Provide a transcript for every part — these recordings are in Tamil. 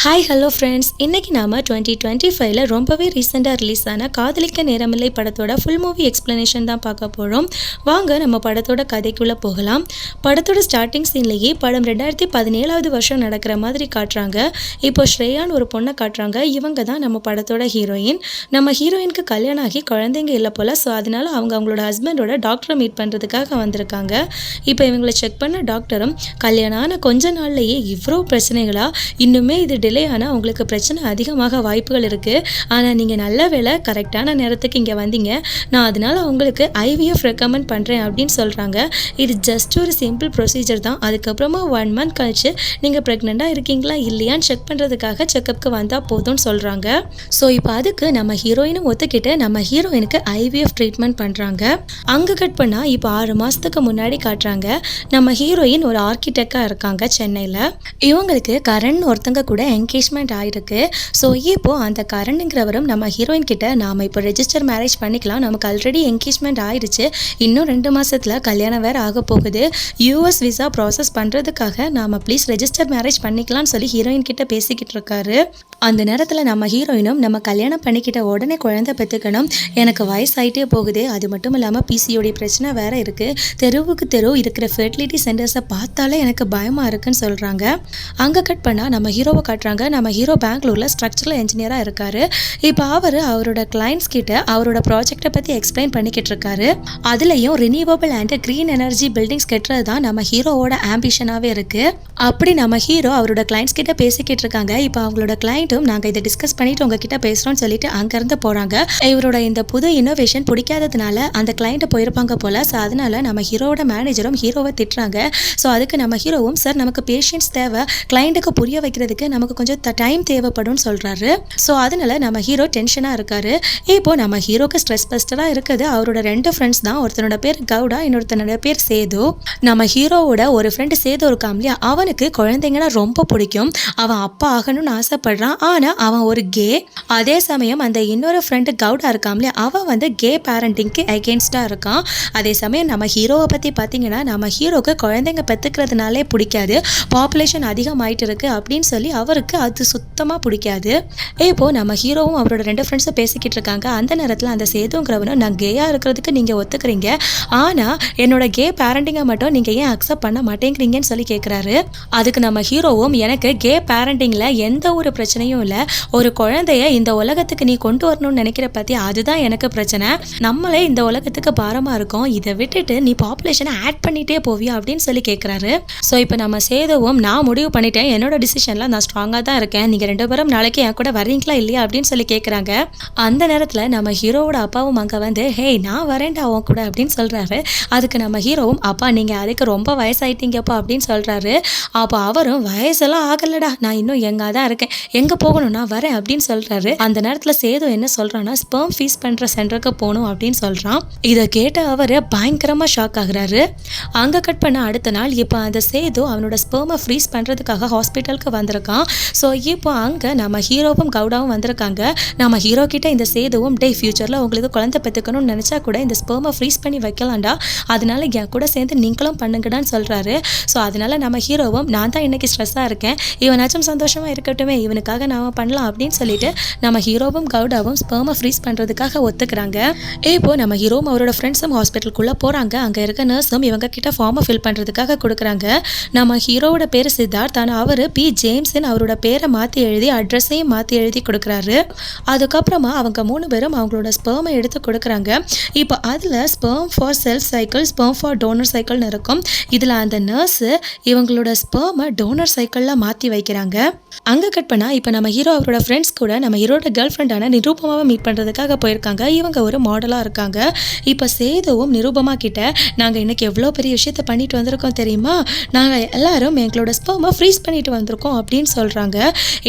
ஹாய் ஹலோ ஃப்ரெண்ட்ஸ், இன்றைக்கி நாம் 2025 ரொம்பவே ரீசெண்டாக ரிலீஸ் ஆன காதலிக்க நேரமில்லை படத்தோட ஃபுல் மூவி எக்ஸ்ப்ளனேஷன் தான் பார்க்க போகிறோம். வாங்க நம்ம படத்தோட கதைக்குள்ளே போகலாம். படத்தோட ஸ்டார்டிங் சீன்லேயே படம் 2017 வருஷம் நடக்கிற மாதிரி காட்டுறாங்க. இப்போ ஸ்ரேயான்னு ஒரு பொண்ணை காட்டுறாங்க. இவங்க தான் நம்ம படத்தோட ஹீரோயின். நம்ம ஹீரோயினுக்கு கல்யாணம் ஆகி குழந்தைங்க இல்லை போல். ஸோ அதனால் அவங்களோட ஹஸ்பண்டோட டாக்டரை மீட் பண்ணுறதுக்காக வந்திருக்காங்க. இப்போ இவங்களை செக் பண்ண டாக்டரும் கல்யாணம் ஆன கொஞ்ச நாள்லேயே இவ்வளோ பிரச்சனைகளா, இன்னுமே இது டிலே ஆனால் உங்களுக்கு பிரச்சனை அதிகமாக வாய்ப்புகள் இருக்குது. ஆனால் நீங்கள் நல்ல வேளை கரெக்டான நேரத்துக்கு இங்கே வந்தீங்க. நான் அதனால் உங்களுக்கு ஐவிஎஃப் ரெக்கமெண்ட் பண்ணுறேன் அப்படின்னு சொல்கிறாங்க. இது ஜஸ்ட் ஒரு சிம்பிள் ப்ரொசீஜர் தான். அதுக்கப்புறமா 1 மந்த் கழிச்சு நீங்கள் ப்ரெக்னெண்ட்டாக இருக்கீங்களா இல்லையான்னு செக் பண்ணுறதுக்காக செக்கப்புக்கு வந்தால் போதும்னு சொல்கிறாங்க. ஸோ இப்போ அதுக்கு நம்ம ஹீரோயினும் ஒத்துக்கிட்டு நம்ம ஹீரோயினுக்கு ஐவிஎஃப் ட்ரீட்மெண்ட் பண்ணுறாங்க. அங்கே கட் பண்ணால் இப்போ 6 மாதத்துக்கு முன்னாடி காட்டுறாங்க. நம்ம ஹீரோயின் ஒரு ஆர்கிடெக்டாக இருக்காங்க சென்னையில். இவங்களுக்கு கரண் ஒருத்தங்க கூட என்கேஜ்மெண்ட் ஆகிருக்கு. ஸோ இப்போது அந்த கரண்ங்கிறவரும் நம்ம ஹீரோயின் கிட்ட நாம் இப்போ ரெஜிஸ்டர் மேரேஜ் பண்ணிக்கலாம், நமக்கு ஆல்ரெடி என்கேஜ்மெண்ட் ஆயிடுச்சு, இன்னும் 2 மாதத்தில் கல்யாணம் வேறு ஆக போகுது, யூஎஸ் விசா ப்ராசஸ் பண்ணுறதுக்காக நாம் ப்ளீஸ் ரெஜிஸ்டர் மேரேஜ் பண்ணிக்கலாம்னு சொல்லி ஹீரோயின் கிட்ட பேசிக்கிட்டு இருக்காரு. அந்த நேரத்தில் நம்ம ஹீரோயினும் நம்ம கல்யாணம் பண்ணிக்கிட்ட உடனே குழந்தை பெற்றுக்கணும், எனக்கு வயசாகிட்டே போகுது, அது மட்டும் இல்லாமல் பிசிஓடி பிரச்சனை வேறு இருக்குது, தெருவுக்கு தெரு இருக்கிற ஃபெர்டிலிட்டி சென்டர்ஸை பார்த்தாலே எனக்கு பயமாக இருக்குன்னு சொல்கிறாங்க. அங்கே கட் பண்ணால் நம்ம ஹீரோவை காட்டுறாங்க. நம்ம ஹீரோ பெங்களூரில் ஸ்ட்ரக்சரல் இன்ஜினியராக இருக்கார். இப்போ அவரோட கிளைண்ட்ஸ் கிட்ட அவரோட ப்ராஜெக்டை பற்றி எக்ஸ்பிளைன் பண்ணிக்கிட்டு இருக்காரு. அதுலேயும் renewable and green energy buildings கட்டுறது தான் நம்ம ஹீரோவோட ஆம்பிஷனாகவே இருக்குது. அப்படி நம்ம ஹீரோ அவரோட கிளைண்ட்ஸ் கிட்ட பேசிக்கிட்டு இருக்காங்க. இப்போ அவங்களோட கிளைண்ட்டும் நாங்கள் இதை டிஸ்கஸ் பண்ணிட்டு உங்ககிட்ட பேசுகிறோம்னு சொல்லிட்டு அங்கேருந்து போகிறாங்க. இவரோட இந்த புது இன்னோவேஷன் பிடிக்காததுனால அந்த கிளைண்ட்டை போயிருப்பாங்க போல். ஸோ அதனால நம்ம ஹீரோவோட மேனேஜரும் ஹீரோவை திட்டுறாங்க. ஸோ அதுக்கு நம்ம ஹீரோவும் சார் நமக்கு பேஷன்ஸ் தேவை, கிளைண்ட்டுக்கு புரிய வைக்கிறதுக்கு நமக்கு கொஞ்சம் டைம் தேவைப்படும் சொல்கிறாரு. ஸோ அதனால நம்ம ஹீரோ டென்ஷனாக இருக்காரு. இப்போ நம்ம ஹீரோக்கு ஸ்ட்ரெஸ் பஸ்டராக இருக்குது அவரோட 2 ஃப்ரெண்ட்ஸ் தான். ஒருத்தனோட பேர் கவுடா, இன்னொருத்தனோட பேர் சேது. நம்ம ஹீரோவோட ஒரு ஃப்ரெண்டு சேது இருக்கான் இல்லையா, அவனுக்கு குழந்தைங்கன்னா ரொம்ப பிடிக்கும், அவன் அப்பா ஆகணும்னு ஆசைப்படுறான். ஆனால் அவன் ஒரு கே. அதே சமயம் அந்த இன்னொரு ஃப்ரெண்டு கவுடா இருக்கான் இல்லையா, அவன் வந்து கே பேரண்டிங்க்கு அகேன்ஸ்டாக இருக்கான். அதே சமயம் நம்ம ஹீரோவை பற்றி பார்த்தீங்கன்னா நம்ம ஹீரோக்கு குழந்தைங்க பெற்றுக்கிறதுனாலே பிடிக்காது, பாப்புலேஷன் அதிகமாயிட்டு இருக்கு அப்படின்னு சொல்லி அவருக்கு அது சுத்தமாக பிடிக்காது. இப்போ நம்ம ஹீரோவும் அவரோட 2 ஃப்ரெண்ட்ஸும் பேசிக்கிட்டு இருக்காங்க. அந்த நேரத்தில் அந்த சேதுங்கிறவனும் நான் கேயாக இருக்கிறதுக்கு நீங்கள் ஒத்துக்கிறீங்க, ஆனால் என்னோட கே பேரண்டிங்கை மட்டும் நீங்கள் ஏன் அக்செப்ட் பண்ண மாட்டேங்கிறீங்கன்னு சொல்லி கேட்குறாரு. அதுக்கு நம்ம ஹீரோவும் எனக்கு கே பேரண்டிங்கில் எந்த ஒரு பிரச்சனையும் இல்லை, ஒரு குழந்தைய இந்த உலகத்துக்கு நீ கொண்டு வரணும்னு நினைக்கிற பற்றி அதுதான் எனக்கு பிரச்சனை, நம்மளே இந்த உலகத்துக்கு பாரமாக இருக்கோம், இதை விட்டுட்டு நீ பாப்புலேஷனை ஆட் பண்ணிகிட்டே போவியா அப்படின்னு சொல்லி கேட்குறாரு. ஸோ இப்போ நம்ம சேதுவும் நான் முடிவு பண்ணிட்டேன், என்னோட டிசிஷனில் நான் ஸ்ட்ராங்காக தான் இருக்கேன், நீங்கள் 2 பேரும் நாளைக்கு என் கூட வரீங்களா இல்லையா அப்படின்னு சொல்லி கேட்குறாங்க. அந்த நேரத்தில் நம்ம ஹீரோவோட அப்பாவும் அங்கே வந்து ஹே நான் வரேன்டா அவன் கூட அப்படின்னு சொல்கிறாரு. அதுக்கு நம்ம ஹீரோவும் அப்பா நீங்கள் அதுக்கு ரொம்ப வயசாயிட்டீங்கப்பா அப்படின்னு சொல்கிறாரு. அப்போ அவரும் வயசெல்லாம் ஆகலடா, நான் இன்னும் எங்கே தான் இருக்கேன், எங்கே போகணும் நான் வரேன் அப்படின்னு சொல்கிறாரு. அந்த நேரத்தில் சேது என்ன சொல்கிறான்னா ஸ்பெர்ம் ஃபீஸ் பண்ணுற சென்டருக்கு போகணும் அப்படின்னு சொல்கிறான். இதை கேட்ட அவர் பயங்கரமாக ஷாக் ஆகுறாரு. அங்கே கட் பண்ண அடுத்த நாள் இப்போ அந்த சேது அவனோட ஸ்பெர்மை ஃப்ரீஸ் பண்ணுறதுக்காக ஹாஸ்பிட்டலுக்கு வந்திருக்கான். ஸோ இப்போ அங்கே நம்ம ஹீரோவும் கவுடாவும் வந்திருக்காங்க. நம்ம ஹீரோ கிட்ட இந்த சேதுவும் டே ஃபியூச்சரில் உங்களுக்கு குழந்தை பெற்றுக்கணும்னு நினச்சா கூட இந்த ஸ்பெர்மை ஃப்ரீஸ் பண்ணி வைக்கலாம்டா, அதனால என் கூட சேர்ந்து நீங்களும் பண்ணுங்கடான்னு சொல்கிறாரு. ஸோ அதனால நம்ம ஹீரோவும் நான் தான் இன்னைக்கு ஸ்ட்ரெஸ்ஸாக இருக்கேன், இவனாச்சும் சந்தோஷமாக இருக்கட்டுமே, இவனுக்காக நாம் பண்ணலாம் அப்படின்னு சொல்லிட்டு நம்ம ஹீரோவும் கவுடாவும் ஸ்பெர்மை ஃப்ரீஸ் பண்ணுறதுக்காக ஒத்துக்கிறாங்க. இப்போ நம்ம ஹீரோவும் அவரோட ஃப்ரெண்ட்ஸும் ஹாஸ்பிட்டலுக்குள்ளே போகிறாங்க. அங்கே இருக்க நர்ஸும் இவங்க கிட்ட ஃபார்மை ஃபில் பண்ணுறதுக்காக கொடுக்குறாங்க. நம்ம ஹீரோவோட பேர் சித்தார்த், ஆனால் அவர் பி ஜேம்ஸ்ன்னு அவரோட பேரை மாற்றி எழுதி அட்ரஸையும் மாற்றி எழுதி கொடுக்குறாரு. அதுக்கப்புறமா அவங்க 3 பேரும் அவங்களோட ஸ்பெர்மை எடுத்து கொடுக்குறாங்க. இப்போ அதில் sperm for self cycle, sperm for donor சைக்கிள்னு இருக்கும். இதில் அந்த நர்ஸு இவங்களோட ஸ்பெர்மை டோனர் சைக்கிளில் மாற்றி வைக்கிறாங்க. அங்கே கட் பண்ணால் இப்போ நம்ம ஹீரோ அவரோட ஃப்ரெண்ட்ஸ் கூட நம்ம ஹீரோட கேர்ள் ஃப்ரெண்டான நிரூபமாவை மீட் பண்ணுறதுக்காக போயிருக்காங்க. இவங்க ஒரு மாடலாக இருக்காங்க. இப்போ சேதுவும் நிரூபமா கிட்ட நாங்கள் இன்னைக்கு எவ்வளோ பெரிய விஷயத்த பண்ணிட்டு வந்திருக்கோம் தெரியுமா, நாங்கள் எல்லாரும் எங்களோட ஸ்பெர்மை ஃப்ரீஸ் பண்ணிட்டு வந்திருக்கோம் அப்படின்னு சொல்கிறாங்க.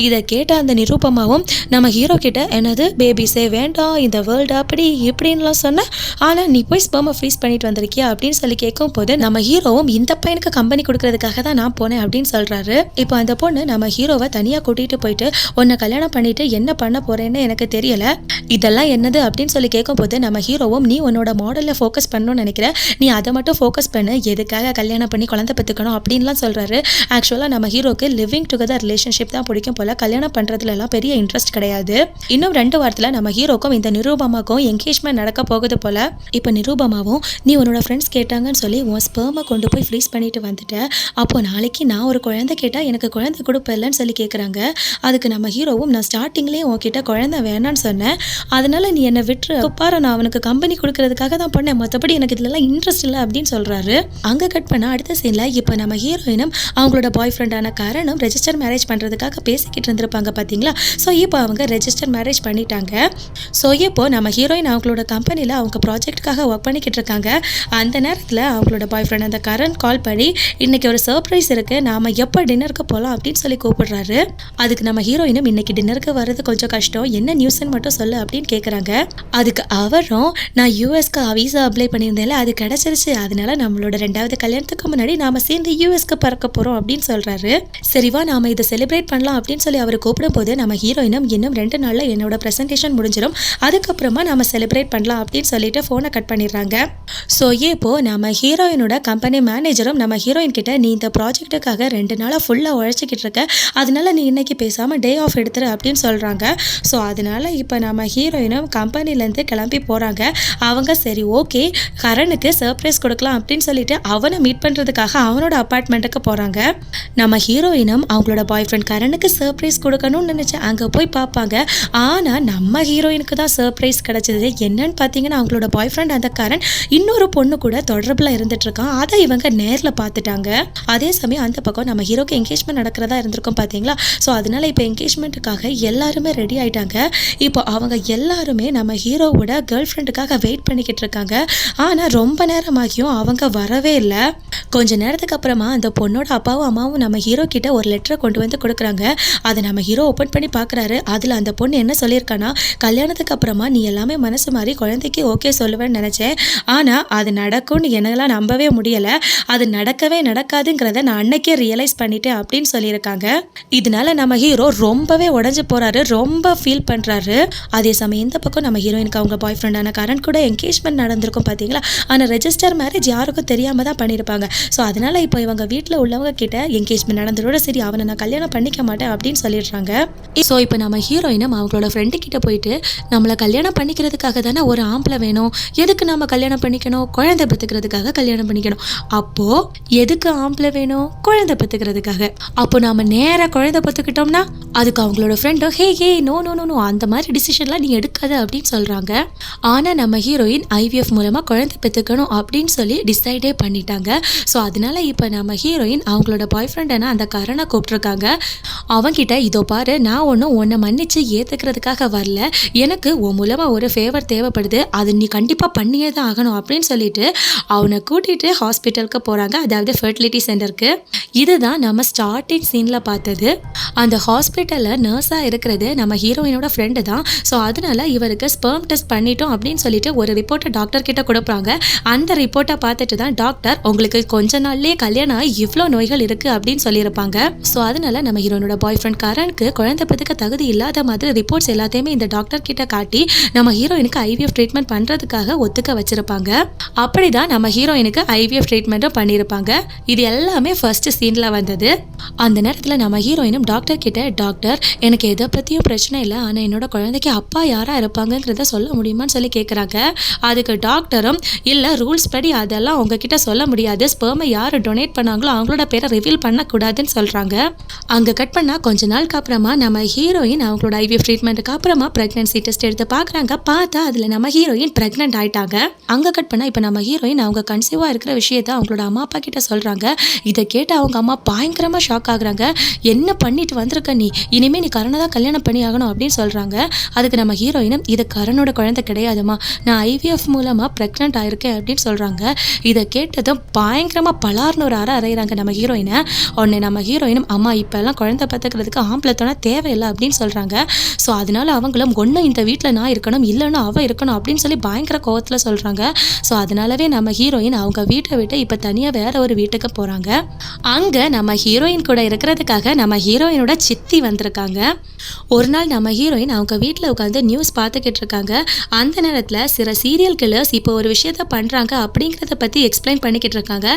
இதை கேட்ட அந்த நிரூபமாவும் நம்ம ஹீரோ கிட்ட என்னது பேபிஸே வேண்டாம், இந்த வேர்ல்டு அப்படி இப்படின்லாம் சொன்னேன், ஆனால் நீ போய் ஸ்பெர்மை ஃப்ரீஸ் பண்ணிட்டு வந்திருக்கியா அப்படின்னு சொல்லி கேட்கும் போது நம்ம ஹீரோவும் இந்த பையனுக்கு கம்பெனி கொடுக்கறதுக்காக தான் நான் போனேன் அப்படின்னு சொல்கிறாரு. இப்போ அந்த பொண்ணு நம்ம ஹீரோவை தனியாக கூட்டிகிட்டு போயிட்டு உன்னை கல்யாணம் பண்ணிட்டு என்ன பண்ண போகிறேன்னு எனக்கு தெரியலை, இதெல்லாம் என்னது அப்படின்னு சொல்லி கேட்கும்போது நம்ம ஹீரோவும் நீ உன்னோட மாடலில் ஃபோக்கஸ் பண்ணணும்னு நினைக்கிற, நீ அதை மட்டும் ஃபோக்கஸ் பண்ணு, எதுக்காக கல்யாணம் பண்ணி குழந்தை பெற்றுக்கணும் அப்படின்லாம் சொல்கிறாரு. ஆக்சுவலாக நம்ம ஹீரோக்கு லிவிங் டுகெதர் ரிலேஷன்ஷிப் ரிலேஷன்ஷிப் தான் பிடிக்கும் போல, கல்யாணம் பண்ணுறதுலலாம் பெரிய இன்ட்ரெஸ்ட் கிடையாது. இன்னும் 2 வாரத்தில் நம்ம ஹீரோக்கும் இந்த நிரூபமாக்கும் என்கேஜ்மெண்ட் நடக்க போகுது போல. இப்போ நிரூபமாவும் நீ உன்னோட ஃப்ரெண்ட்ஸ் கேட்டாங்கன்னு சொல்லி உன் ஸ்பெர்மை கொண்டு போய் ஃப்ரீஸ் பண்ணிட்டு வந்துட்டேன். அப்போ நாளைக்கு நான் ஒரு குழந்தை கேட்டால் எனக்கு குழந்தை கொடுப்பேன்லன்னு சொல்லி கேட்குறாங்க. அதுக்கு நம்ம ஹீரோவும் நான் ஸ்டார்டிங்லேயே உன்கிட்ட குழந்தை வேணான்னு சொன்னேன், அதனால நீ என்னை விட்டுரு, பாரு நான் அவனுக்கு கம்பெனி கொடுக்கறதுக்காக தான் பண்ணேன், மற்றபடி எனக்கு இதுலலாம் இன்ட்ரெஸ்ட் இல்லை அப்படின்னு சொல்கிறாரு. அங்கே கட் பண்ண அடுத்த சீனில் இப்போ நம்ம ஹீரோயினும் அவங்களோட பாய் ஃப்ரெண்டான கரனும் ரெஜிஸ்டர் மேரேஜ் பண்ணுறதுக்காக பேசிக்கிட்டு இருந்திருப்பாங்க பார்த்தீங்களா. ஸோ இப்போ அவங்க ரெஜிஸ்டர் மேரேஜ் பண்ணிட்டாங்க. ஸோ இப்போ நம்ம ஹீரோயின் அவங்களோட கம்பெனியில் அவங்க ப்ராஜெக்ட்டுக்காக ஒர்க் பண்ணிக்கிட்டு இருக்காங்க. அந்த நேரத்தில் அவங்களோட பாய் ஃப்ரெண்ட் அந்த கரண் கால் பண்ணி இன்னைக்கு ஒரு சர்ப்ரைஸ் இருக்குது, நாம் எப்போ டின்னருக்கு போகலாம் அப்படின்னு சொல்லி கூப்பிடுறாரு. அதுக்கு நம்ம ஹீரோயினும் இன்னைக்கு டின்னருக்கு வர்றது கொஞ்சம் கஷ்டம், என்ன நியூஸ்ன்னு மட்டும் சொல்லு அப்படின்னு கேட்குறாங்க. அதுக்கு அவரும் நான் யூஎஸ்க்கு வீசா அப்ளை பண்ணியிருந்தேன்ல, அது கிடச்சிருச்சு, அதனால நம்மளோட 2வது கல்யாணத்துக்கு முன்னாடி நாம் சேர்ந்து யூஎஸ்க்கு பறக்க போகிறோம் அப்படின்னு சொல்கிறாரு. சரிவா நாம் இதை செலிப்ரேட் பண்ணலாம் அப்படின்னு சொல்லி அவர் கூப்பிடும் போது நம்ம ஹீரோயினும் இன்னும் 2 நாளில் என்னோட ப்ரெசன்டேஷன் முடிஞ்சிடும், அதுக்கப்புறமா நாம் செலிப்ரேட் பண்ணலாம் அப்படின்னு சொல்லிட்டு ஃபோனை கட் பண்ணிடுறாங்க. ஸோ இப்போ நம்ம ஹீரோயினோட கம்பெனி மேனேஜரும் நம்ம ஹீரோயின் கிட்ட நீ இந்த ப்ராஜெக்ட்டுக்காக 2 நாளாக ஃபுல்லாக உழைச்சிக்கிட்டு இருக்க, அதனால நீ இன்னைக்கு பேசாமல் டே ஆஃப் எடுத்துரு அப்படின்னு சொல்கிறாங்க. ஸோ அதனால இப்போ நம்ம ஹீரோயினும் கம்பெனிலேருந்து கிளம்பி போகிறாங்க. அவங்க சரி ஓகே கரனுக்கு சர்ப்ரைஸ் கொடுக்கலாம் அப்படின்னு சொல்லிட்டு அவனை மீட் பண்ணுறதுக்காக அவனோட அப்பார்ட்மெண்ட்டுக்கு போகிறாங்க. நம்ம ஹீரோயினும் அவங்களோட பாய் ஃப்ரெண்ட் கரனுக்கு சர்ப்ரைஸ் கொடுக்கணும்னு நினச்சேன் அங்கே போய் பார்ப்பாங்க. ஆனால் நம்ம ஹீரோயினுக்கு தான் சர்ப்ரைஸ் கிடச்சிது. என்னன்னு பார்த்தீங்கன்னா அவங்களோட பாய் ஃப்ரெண்ட் அந்த கரண் இன்னொரு பொண்ணு கூட தொடர்பில் இருந்துட்டு இருக்கான். அதை இவங்க நேரில் பார்த்துட்டாங்க. அதே சமயம் அந்த பக்கம் நம்ம ஹீரோக்கு என்கேஜ்மெண்ட் நடக்கிறதா இருந்திருக்கும் பார்த்தீங்களா. ஸோ அதனால இப்போ என்கேஜ்மெண்ட்டுக்காக எல்லாருமே ரெடி ஆகிட்டாங்க. இப்போ அவங்க எல்லாருமே நம்ம ஹீரோவோட கேர்ள் ஃப்ரெண்டுக்காக வெயிட் பண்ணிக்கிட்டு இருக்காங்க. ஆனால் ரொம்ப நேரமாகியும் அவங்க வரவே இல்லை. கொஞ்ச நேரத்துக்கு அப்புறமா அந்த பொண்ணோட அப்பாவும் அம்மாவும் நம்ம ஹீரோ கிட்ட ஒரு லெட்டரை கொண்டு வந்து கொடுக்குறாங்க. அதை நம்ம ஹீரோ ஓப்பன் பண்ணி பார்க்குறாரு. அதில் அந்த பொண்ணு என்ன சொல்லியிருக்கான்னா, கல்யாணத்துக்கு அப்புறமா நீ எல்லாமே மனசு மாதிரி குழந்தைக்கு ஓகே சொல்லுவேன்னு நினச்சேன், ஆனால் அது நடக்கும்னு என்னால் நம்பவே முடியலை, அது நடக்கவே நடக்காதுங்கிறத நான் அன்னைக்கே ரியலைஸ் பண்ணிட்டேன் அப்படின்னு சொல்லியிருக்காங்க. இதனால நம்ம ஹீரோ ரொம்பவே உடஞ்சி போகிறாரு, ரொம்ப ஃபீல் பண்ணுறாரு. அதே சமயம் இந்த பக்கம் நம்ம ஹீரோயினுக்கு அவங்க பாய் ஃப்ரெண்டான கரண் கூட என்கேஜ்மெண்ட் நடந்திருக்கும் பார்த்தீங்களா. ஆனால் ரெஜிஸ்டர் மேரேஜ் யாருக்கும் தெரியாமல் தான் பண்ணியிருப்பாங்க. ஸோ அதனால் இப்போ இவங்க வீட்டில் உள்ளவங்க கிட்ட என்கேஜ்மெண்ட் நடந்ததோட சரி அவனை நான் கல்யாணம் பண்ணிக்க மாட்டேன் அப்படின்னு சொல்லிடுறாங்க. ஸோ இப்போ நம்ம ஹீரோயினும் அவங்களோட ஃப்ரெண்டு கிட்ட போயிட்டு நம்மளை கல்யாணம் பண்ணிக்கிறதுக்காக தானே ஒரு ஆம்பளை வேணும், எதுக்கு நம்ம கல்யாணம் பண்ணிக்கணும், குழந்தை பெற்றுக்கிறதுக்காக கல்யாணம் பண்ணிக்கணும், அப்போது எதுக்கு ஆம்பளை வேணும், குழந்தை பெற்றுக்கிறதுக்காக, அப்போ நாம் நேராக குழந்தை பெற்றுக்கிட்டோம்னா அதுக்கு அவங்களோட ஃப்ரெண்டும் ஹே ஹே நோ நோ நோ நோ அந்த மாதிரி டிசிஷன்லாம் நீ எடுக்காத அப்படின்னு சொல்கிறாங்க. ஆனால் நம்ம ஹீரோயின் ஐவிஎஃப் மூலமாக குழந்தை பெற்றுக்கணும் அப்படின்னு சொல்லி டிசைடே பண்ணிட்டாங்க. ஸோ அதனால இப்போ நம்ம ஹீரோயின் அவங்களோட பாய் ஃப்ரெண்டான அந்த கரணை கூப்பிட்ருக்காங்க. அவன்கிட்ட இதோ பாரு நான் ஒன்றும் உன்னை மன்னிச்சு ஏற்றுக்கிறதுக்காக வரல, எனக்கு உன் மூலமாக ஒரு ஃபேவர் தேவைப்படுது, அது நீ கண்டிப்பாக பண்ணியே தான் ஆகணும் அப்படின்னு சொல்லிட்டு அவனை கூட்டிகிட்டு ஹாஸ்பிட்டலுக்கு போகிறாங்க, அதாவது ஃபெர்டிலிட்டி சென்டருக்கு. இதுதான் நம்ம ஸ்டார்டிங் சீனில் பார்த்தது. அந்த ஹாஸ்பிட்டலில் நர்ஸாக இருக்கிறது நம்ம ஹீரோயினோட ஃப்ரெண்டு தான். ஸோ அதனால இவருக்கு ஸ்பெர்ம் டெஸ்ட் பண்ணிட்டோம் அப்படின்னு சொல்லிட்டு ஒரு ரிப்போர்ட்டை டாக்டர் கிட்ட கொடுப்பாங்க. அந்த ரிப்போர்ட்டை பார்த்துட்டு தான் டாக்டர் உங்களுக்கு கொஞ்ச நாள்லேயே கல்யாணம் ஆகி இவ்வளோ நோய்கள் இருக்குது அப்படின்னு சொல்லியிருப்பாங்க. ஸோ அதனால நம்ம ஹீரோனோட பாய் ஃப்ரெண்ட் கரனுக்கு குழந்தை பெற்றுக்க தகுதி இல்லாத மாதிரி ரிப்போர்ட்ஸ் எல்லாத்தையுமே இந்த டாக்டர் கிட்ட காட்டி நம்ம ஹீரோயினுக்கு ஐவிஎஃப் ட்ரீட்மெண்ட் பண்ணுறதுக்காக ஒத்துக்க வச்சிருப்பாங்க. அப்படி தான் நம்ம ஹீரோயினுக்கு ஐவிஎஃப் ட்ரீட்மெண்ட்டும் பண்ணியிருப்பாங்க. இது எல்லாமே ஃபர்ஸ்ட் சீனில் வந்தது. அந்த நேரத்தில் நம்ம ஹீரோயினும் டாக்டர் கிட்ட டாக்டர் எனக்கு எதை பற்றியும் பிரச்சனை இல்லை, ஆனால் என்னோட குழந்தைக்கு அப்பா யாராக இருப்பாங்கங்கிறத சொல்ல முடியுமான்னு சொல்லி கேட்குறாங்க. அதுக்கு டாக்டரும் இல்லை ரூல்ஸ் படி அதெல்லாம் உங்ககிட்ட சொல்ல முடியாது, ஸ்பெர்மை யார் டொனேட் பண்ணாங்களோ அவங்களோட பேரை ரிவீல் பண்ணக்கூடாதுன்னு சொல்கிறாங்க. அங்கே கட் பண்ணால் கொஞ்ச நாளுக்கு அப்புறமா நம்ம ஹீரோயின் அவங்களோட ஐவிஎஃப் ட்ரீட்மெண்ட்டுக்கு அப்புறமா ப்ரெக்னன்சி டெஸ்ட் எடுத்து பார்க்குறாங்க. பார்த்தா அதில் நம்ம ஹீரோயின் ப்ரெக்னென்ட் ஆகிட்டாங்க. அங்கே கட் பண்ணால் இப்போ நம்ம ஹீரோயின் அவங்க கன்சீவாக இருக்கிற விஷயத்த அவங்களோட அம்மா அப்பா கிட்ட சொல்கிறாங்க. இதை கேட்டு அவங்க அம்மா பயங்கரமாக ஷாக் ஆகுறாங்க. என்ன பண்ணிட்டு வந்திருக்க நீ, இனிமேல் நீ கரணை தான் கல்யாணம் பண்ணி ஆகணும் அப்படின்னு சொல்கிறாங்க. அதுக்கு நம்ம ஹீரோயினும் இது கரனோட குழந்தை கிடையாதுமா, நான் ஐவிஎஃப் மூலமாக ப்ரெக்னென்ட் ஆயிருக்கேன் அப்படின்னு சொல்கிறாங்க. இதை கேட்டதும் பயங்கரமாக பலார்னு ஒரு அறையிறாங்க நம்ம ஹீரோயினை. உடனே நம்ம ஹீரோயினும் அம்மா இப்போல்லாம் குழந்தை பார்த்துக்கிறதுக்கு ஆம்பளத்தோட தேவையில்லை அப்படின்னு சொல்கிறாங்க. ஸோ அதனால அவங்களும் ஒன்று இந்த வீட்டில் நான் இருக்கணும் இல்லைன்னா அவள் இருக்கணும் அப்படின்னு சொல்லி பயங்கர கோவத்தில் சொல்கிறாங்க. ஸோ அதனாலவே நம்ம ஹீரோயின் அவங்க வீட்டை விட்டு இப்போ தனியாக வேற ஒரு வீட்டுக்கு போகிறாங்க. அங்கே நம்ம ஹீரோயின் கூட இருக்கிறதுக்காக நம்ம ஹீரோயினோட சித்தி வந்திருக்காங்க. ஒரு நாள் நம்ம ஹீரோயின் அவங்க வீட்டில் உட்காந்து நியூஸ் பார்த்துக்கிட்டு இருக்காங்க. அந்த நேரத்தில் சில சீரியல் கில்லர்ஸ் இப்போ ஒரு விஷயத்த பண்ணுறாங்க அப்படிங்கிறத பற்றி எக்ஸ்பிளைன் பண்ணிக்கிட்டு இருக்காங்க.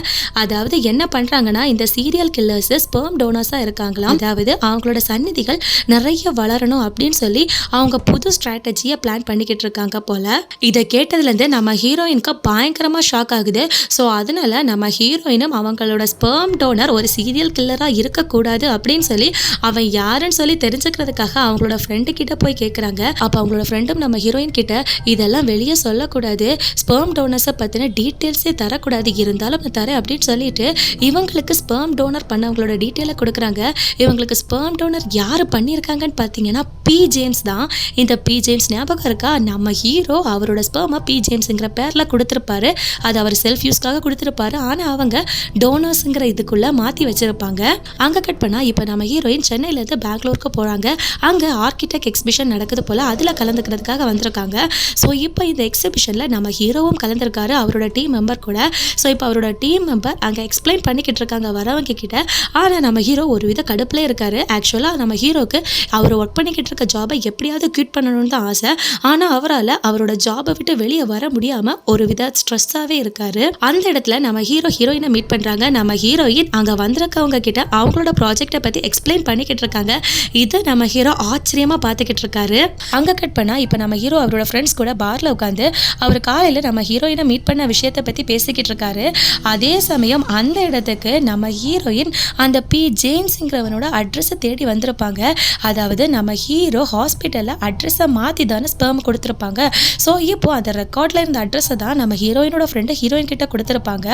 அதாவது என்ன பண்ணுறாங்கன்னா இந்த சீரியல் கில்லர்ஸ் ஸ்பெர்ம் டோனர்ஸாக இருக்காங்களாம். பார்க்கலாம். அதாவது அவங்களோட சந்நிதிகள் நிறைய வளரணும் அப்படின்னு சொல்லி அவங்க புது ஸ்ட்ராட்டஜியை பிளான் பண்ணிக்கிட்டு இருக்காங்க போல. இதை கேட்டதுலேருந்து நம்ம ஹீரோயினுக்கு பயங்கரமாக ஷாக் ஆகுது. ஸோ அதனால நம்ம ஹீரோயினும் அவங்களோட ஸ்பெர்ம் டோனர் ஒரு சீரியல் கில்லராக இருக்கக்கூடாது அப்படின்னு சொல்லி அவன் யாருன்னு சொல்லி தெரிஞ்சுக்கிறதுக்காக அவங்களோட ஃப்ரெண்டு கிட்ட போய் கேட்குறாங்க. அப்போ அவங்களோட ஃப்ரெண்டும் நம்ம ஹீரோயின் கிட்ட இதெல்லாம் வெளியே சொல்லக்கூடாது, ஸ்பெர்ம் டோனர்ஸை பற்றின டீட்டெயில்ஸே தரக்கூடாது, இருந்தாலும் நான் தரேன் அப்படின்னு சொல்லிட்டு இவங்களுக்கு ஸ்பெர்ம் டோனர் பண்ணவங்களோட டீட்டெயிலை கொடுக்குறாங்க. இவங்களுக்கு ஸ்பெர்ம் டோனர் யார் பண்ணியிருக்காங்கன்னு பார்த்தீங்கன்னா பி ஜேம்ஸ் தான். இந்த பி ஜேம்ஸ் ஞாபகம் இருக்கா? நம்ம ஹீரோ அவரோட ஸ்பெர்மை பி ஜேம்ஸுங்கிற பேரில் கொடுத்துருப்பாரு. அது அவர் செல்ஃப் யூஸ்க்காக கொடுத்துருப்பாரு. ஆனால் அவங்க டோனர்ஸுங்கிற இதுக்குள்ளே மாற்றி வச்சுருப்பாங்க. அங்கே கட் பண்ணால் இப்போ நம்ம ஹீரோயின் சென்னையிலேருந்து பெங்களூருக்கு போகிறாங்க. அங்கே ஆர்கிடெக்ட் எக்ஸிபிஷன் நடக்குது போல், அதில் கலந்துக்கிறதுக்காக வந்திருக்காங்க. ஸோ இப்போ இந்த எக்ஸிபிஷனில் நம்ம ஹீரோவும் கலந்துருக்காரு அவரோட டீம் மெம்பர் கூட. ஸோ இப்போ அவரோட டீம் மெம்பர் அங்கே எக்ஸ்பிளைன் பண்ணிக்கிட்டு இருக்காங்க வரவங்க கிட்ட. ஆனால் நம்ம ஹீரோ ஒரு வித கடுப்பில் இருக்காரு. ஆக்சுவலாக நம்ம ஹீரோக்கு அவர் ஒர்க் பண்ணிக்கிட்டு இருக்க ஜாபை எப்படியாவது குவிட் பண்ணணும்னு தான் ஆசை. ஆனால் அவரால் அவரோட ஜாபை விட்டு வெளியே வர முடியாமல் ஒரு வித ஸ்ட்ரெஸ்ஸாகவே இருக்காரு. அந்த இடத்துல நம்ம ஹீரோயினை மீட் பண்ணுறாங்க. நம்ம ஹீரோயின் அங்கே வந்திருக்கவங்க கிட்ட அவங்களோட ப்ராஜெக்டை பற்றி எக்ஸ்பிளைன் பண்ணிக்கிட்டு இருக்காங்க. இதை நம்ம ஹீரோ ஆச்சரியமாக பார்த்துக்கிட்டு இருக்காரு. அங்கே கட் பண்ணால் இப்போ நம்ம ஹீரோ அவரோட ஃப்ரெண்ட்ஸ் கூட பாரில் உட்காந்து அவர் காலையில் நம்ம ஹீரோயினை மீட் பண்ண விஷயத்தை பற்றி பேசிக்கிட்டு இருக்காரு. அதே சமயம் அந்த இடத்துக்கு நம்ம ஹீரோயின் அந்த பி ஜேம்ஸுங்கிறவனோட அட்ரஸை தேடி வந்திருப்பாங்க. அதாவது நம்ம ஹீரோ ஹாஸ்பிட்டலில் அட்ரஸை மாற்றி தானே ஸ்பெர்ம் கொடுத்துருப்பாங்க. ஸோ இப்போ அந்த ரெக்கார்டில் இருந்த அட்ரஸை தான் நம்ம ஹீரோயினோட ஃப்ரெண்டு ஹீரோயின் கிட்ட கொடுத்துருப்பாங்க.